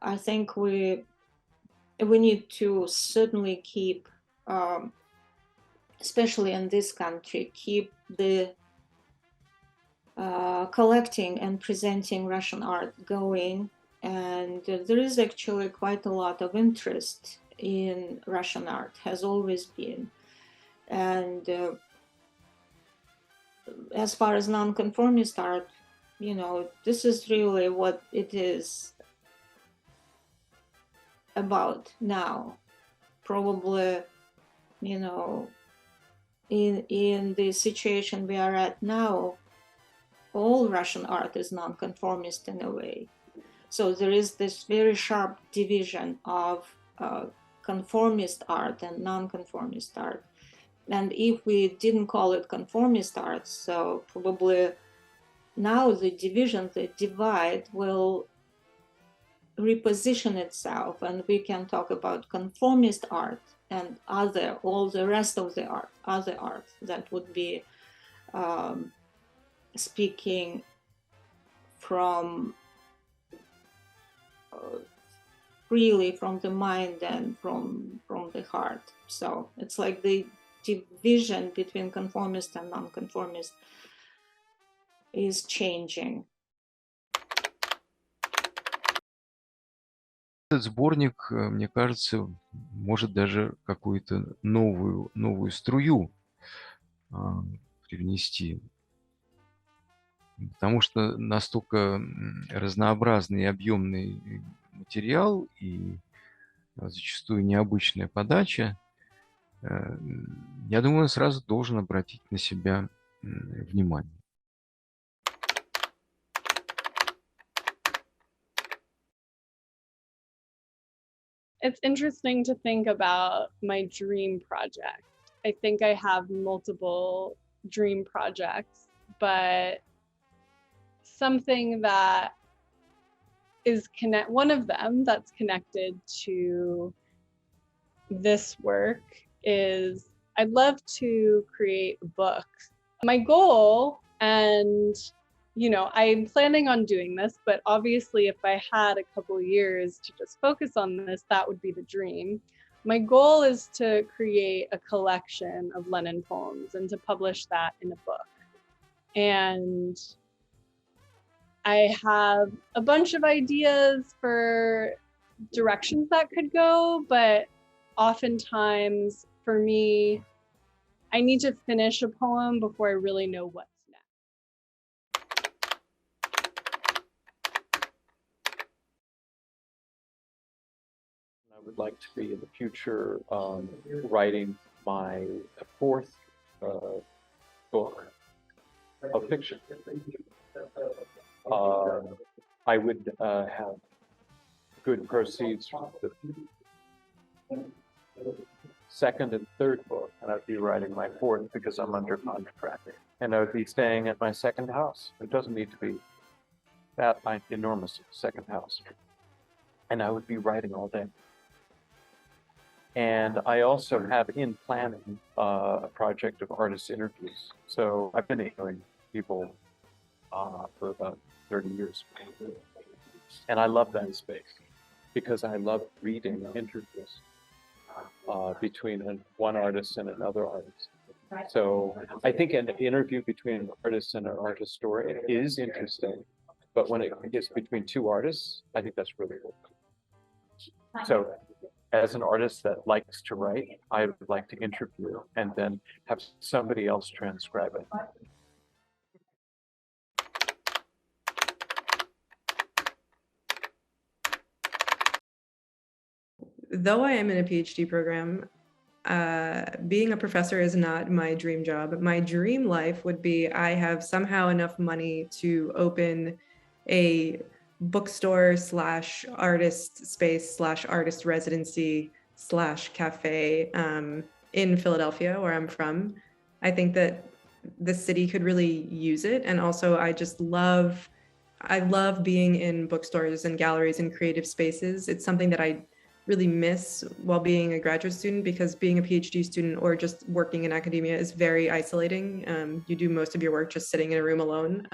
I think we need to certainly keep, especially in this country, keep the collecting and presenting Russian art going. And there is actually quite a lot of interest in Russian art, has always been. And as far as nonconformist art, you know, this is really what it is about now. Probably, you know, in the situation we are at now, all Russian art is nonconformist in a way. So there is this very sharp division of conformist art and nonconformist art. And if we didn't call it conformist art, so probably now the division, the divide will reposition itself, and we can talk about conformist art and all the rest of the art, other art that would be speaking from freely from the mind and from the heart. So it's like the division between conformist and nonconformist is changing. Этот сборник, мне кажется, может даже какую-то новую струю привнести. Потому что настолько разнообразный и объемный материал и зачастую необычная подача, я думаю, он сразу должен обратить на себя внимание. It's interesting to think about my dream project. I think I have multiple dream projects, but something that is one of them that's connected to this work is I'd love to create a book. My goal, and I'm planning on doing this, but obviously if I had a couple years to just focus on this, that would be the dream. My goal is to create a collection of Lenin poems and to publish that in a book. And I have a bunch of ideas for directions that could go, but oftentimes for me, I need to finish a poem before I really know what's next. I would like to be in the future writing my fourth book of fiction. I would have good proceeds from the second and third book, and I'd be writing my fourth because I'm under contract. And I would be staying at my second house. It doesn't need to be that enormous second house. And I would be writing all day. And I also have in planning a project of artist interviews. So I've been interviewing people for about 30 years. And I love that space because I love reading interviews between one artist and another artist. So I think an interview between an artist and an artist story is interesting, but when it is between two artists, I think that's really cool. So as an artist that likes to write, I would like to interview and then have somebody else transcribe it. Though I am in a PhD program, being a professor is not my dream job. My dream life would be I have somehow enough money to open a bookstore / artist space / artist residency / cafe in Philadelphia, where I'm from. I think that the city could really use it. And also I love being in bookstores and galleries and creative spaces. It's something that I really miss while being a graduate student, because being a PhD student or just working in academia is very isolating. You do most of your work just sitting in a room alone.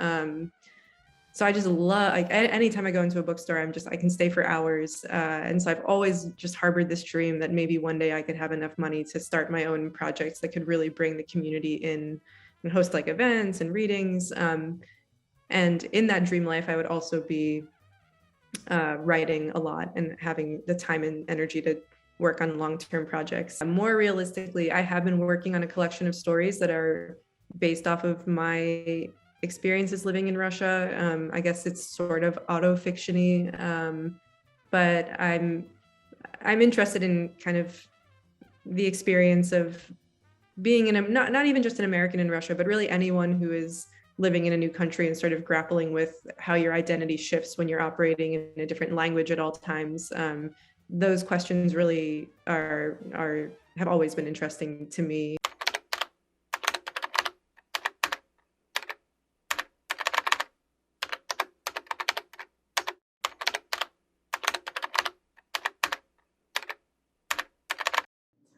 So I just love, anytime I go into a bookstore, I can stay for hours. And so I've always just harbored this dream that maybe one day I could have enough money to start my own projects that could really bring the community in and host like events and readings. And in that dream life, I would also be writing a lot and having the time and energy to work on long-term projects. More realistically, I have been working on a collection of stories that are based off of my experiences living in Russia. I guess it's sort of auto-fiction-y, but I'm interested in kind of the experience of being not even just an American in Russia, but really anyone who is living in a new country and sort of grappling with how your identity shifts when you're operating in a different language at all times. Those questions really have always been interesting to me.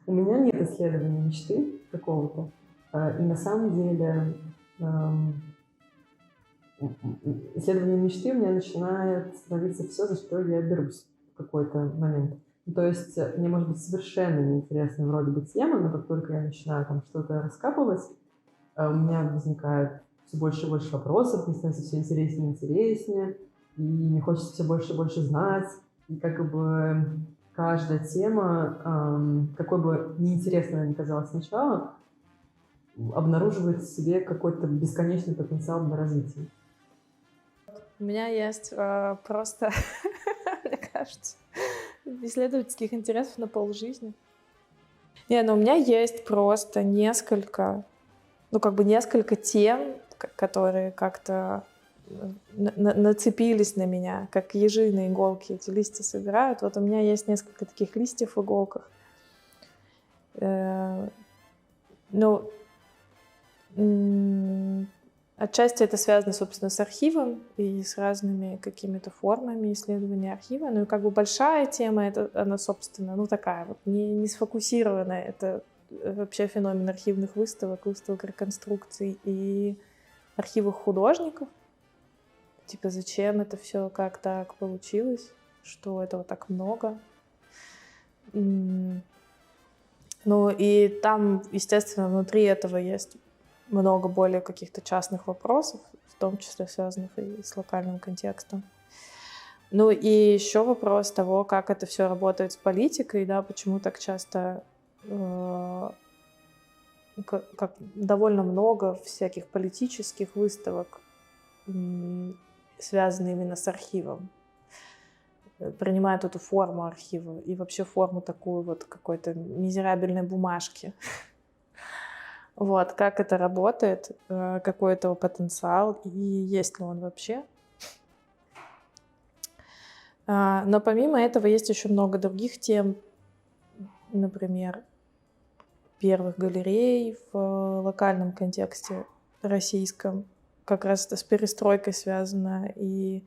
У меня нет исследования мечты какого-то. И на самом деле исследование мечты у меня начинает становиться все, за что я берусь в какой-то момент. То есть мне может быть совершенно неинтересна вроде бы тема, но как только я начинаю там что-то раскапывать, у меня возникает все больше и больше вопросов, мне становится все интереснее и интереснее, и мне хочется все больше и больше знать, и как бы каждая тема, какой бы неинтересной она ни казалась сначала, обнаруживает в себе какой-то бесконечный потенциал для развития. У меня есть просто, мне кажется, исследовательских интересов на полжизни. Но у меня есть просто несколько тем, которые как-то нацепились на меня, как ежи на иголки. Эти листья собирают. Вот у меня есть несколько таких листьев в иголках. Ну, отчасти это связано, собственно, с архивом и с разными какими-то формами исследования архива. Ну и как бы большая тема, это она, собственно, ну такая вот, не сфокусированная. Это вообще феномен архивных выставок реконструкций и архивов художников. Типа, зачем это все, как так получилось, что этого так много. Ну и там, естественно, внутри этого есть много более каких-то частных вопросов, в том числе связанных и с локальным контекстом. Ну и еще вопрос того, как это все работает с политикой, да, почему так часто, как довольно много всяких политических выставок связаны именно с архивом, принимают эту форму архива и вообще форму такую вот какой-то мизерабельной бумажки. Вот, как это работает, какой этого потенциал и есть ли он вообще. Но помимо этого есть еще много других тем, например, первых галерей в локальном контексте российском. Как раз это с перестройкой связано и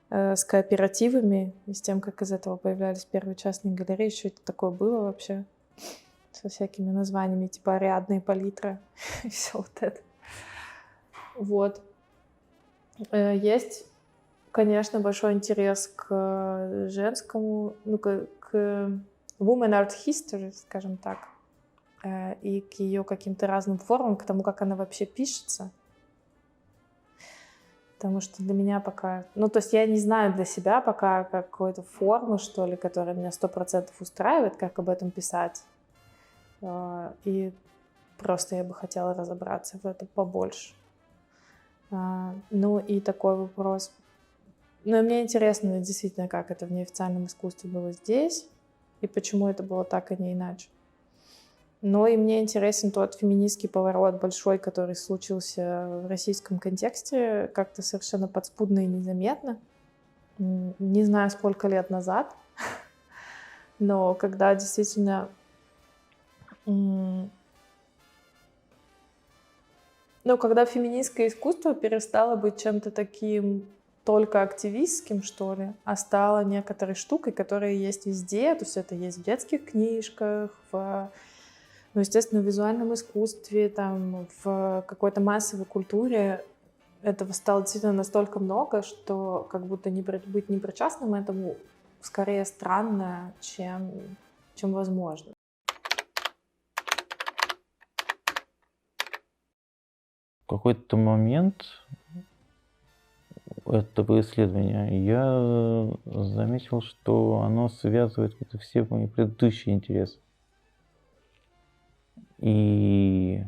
с кооперативами, и с тем, как из этого появлялись первые частные галереи. Что это такое было вообще? Со всякими названиями, типа Ариадна и Палитра, и все вот это. Вот. Есть, конечно, большой интерес к женскому, ну, к women art history, скажем так, и к ее каким-то разным формам, к тому, как она вообще пишется. Потому что для меня пока... Ну, то есть я не знаю для себя пока какой-то формы, что ли, которая меня 100% устраивает, как об этом писать. И просто я бы хотела разобраться в этом побольше. Ну, и такой вопрос. Ну, и мне интересно действительно, как это в неофициальном искусстве было здесь, и почему это было так, а не иначе. Но и мне интересен тот феминистский поворот большой, который случился в российском контексте, как-то совершенно подспудно и незаметно. Не знаю, сколько лет назад, но когда действительно... Ну, когда феминистское искусство перестало быть чем-то таким только активистским, что ли, а стало некоторой штукой, которая есть везде, то есть это есть в детских книжках, ну, естественно, в визуальном искусстве, там, в какой-то массовой культуре этого стало действительно настолько много, что как будто быть непричастным этому скорее странно, чем возможно. В какой-то момент этого исследования я заметил, что оно связывает какие-то все мои предыдущие интересы. И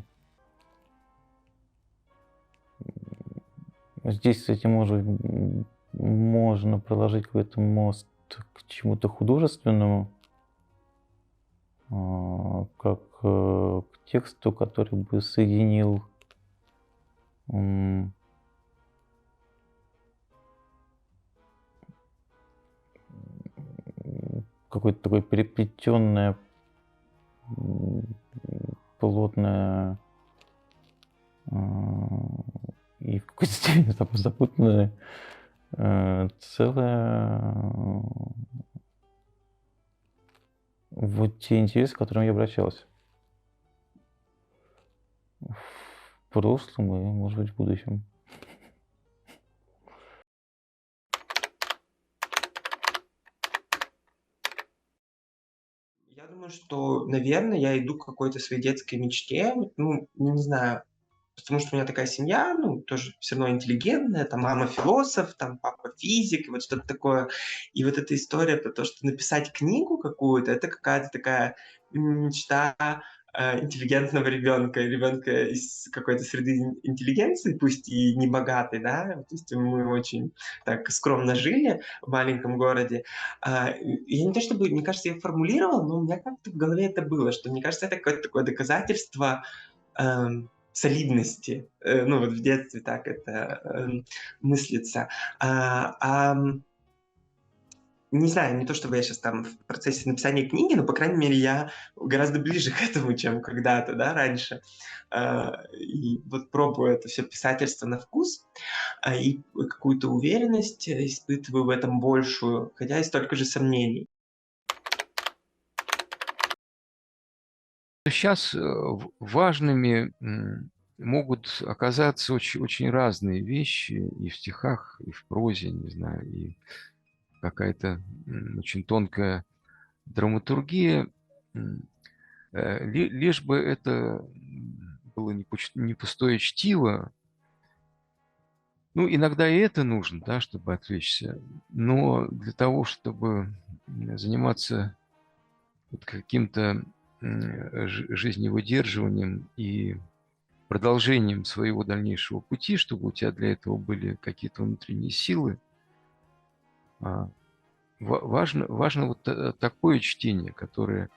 здесь, кстати, можно проложить какой-то мост к чему-то художественному, как к тексту, который бы соединил какое-то такое переплетенное, плотное и в какой-то степени запутанное целое вот те интересы, к которым я обращался в прошлом и, может быть, в будущем. Я думаю, что, наверное, я иду к какой-то своей детской мечте. Ну, не знаю, потому что у меня такая семья, ну, тоже все равно интеллигентная, там мама философ, там папа физик, и вот что-то такое. И вот эта история про то, что написать книгу какую-то, это какая-то такая мечта интеллигентного ребенка из какой-то среды интеллигенции, пусть и не богатой, да, то есть мы очень так скромно жили в маленьком городе. Я не то чтобы, мне кажется, я формулировал, но у меня как-то в голове это было, что мне кажется, это какое-то такое доказательство солидности. Ну, вот в детстве так это мыслится. Не знаю, не то чтобы я сейчас там в процессе написания книги, но, по крайней мере, я гораздо ближе к этому, чем когда-то, да, раньше. И вот пробую это все писательство на вкус, и какую-то уверенность испытываю в этом большую, хотя и столько же сомнений. Сейчас важными могут оказаться очень разные вещи и в стихах, и в прозе, не знаю, и какая-то очень тонкая драматургия, лишь бы это было не пустое чтиво. Ну, иногда и это нужно, да, чтобы отвлечься, но для того, чтобы заниматься вот каким-то жизневыдерживанием и продолжением своего дальнейшего пути, чтобы у тебя для этого были какие-то внутренние силы, важно вот такое чтение, которое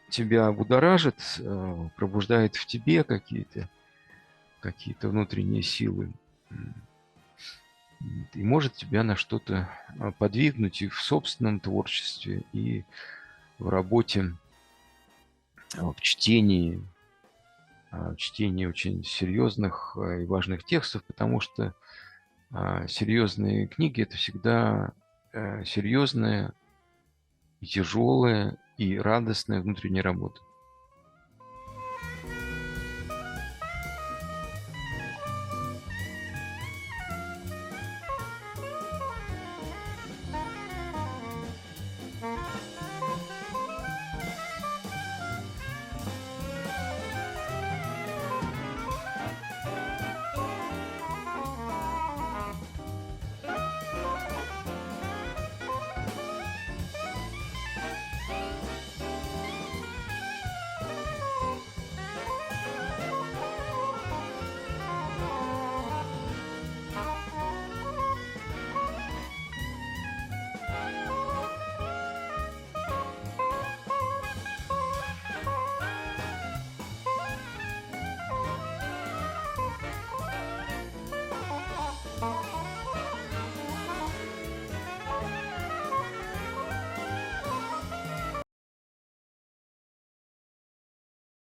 тебя будоражит, пробуждает в тебе какие-то внутренние силы и может тебя на что-то подвигнуть и в собственном творчестве, и в работе, в чтении очень серьезных и важных текстов, потому что серьезные книги — это всегда серьезная и тяжелая и радостная внутренняя работа.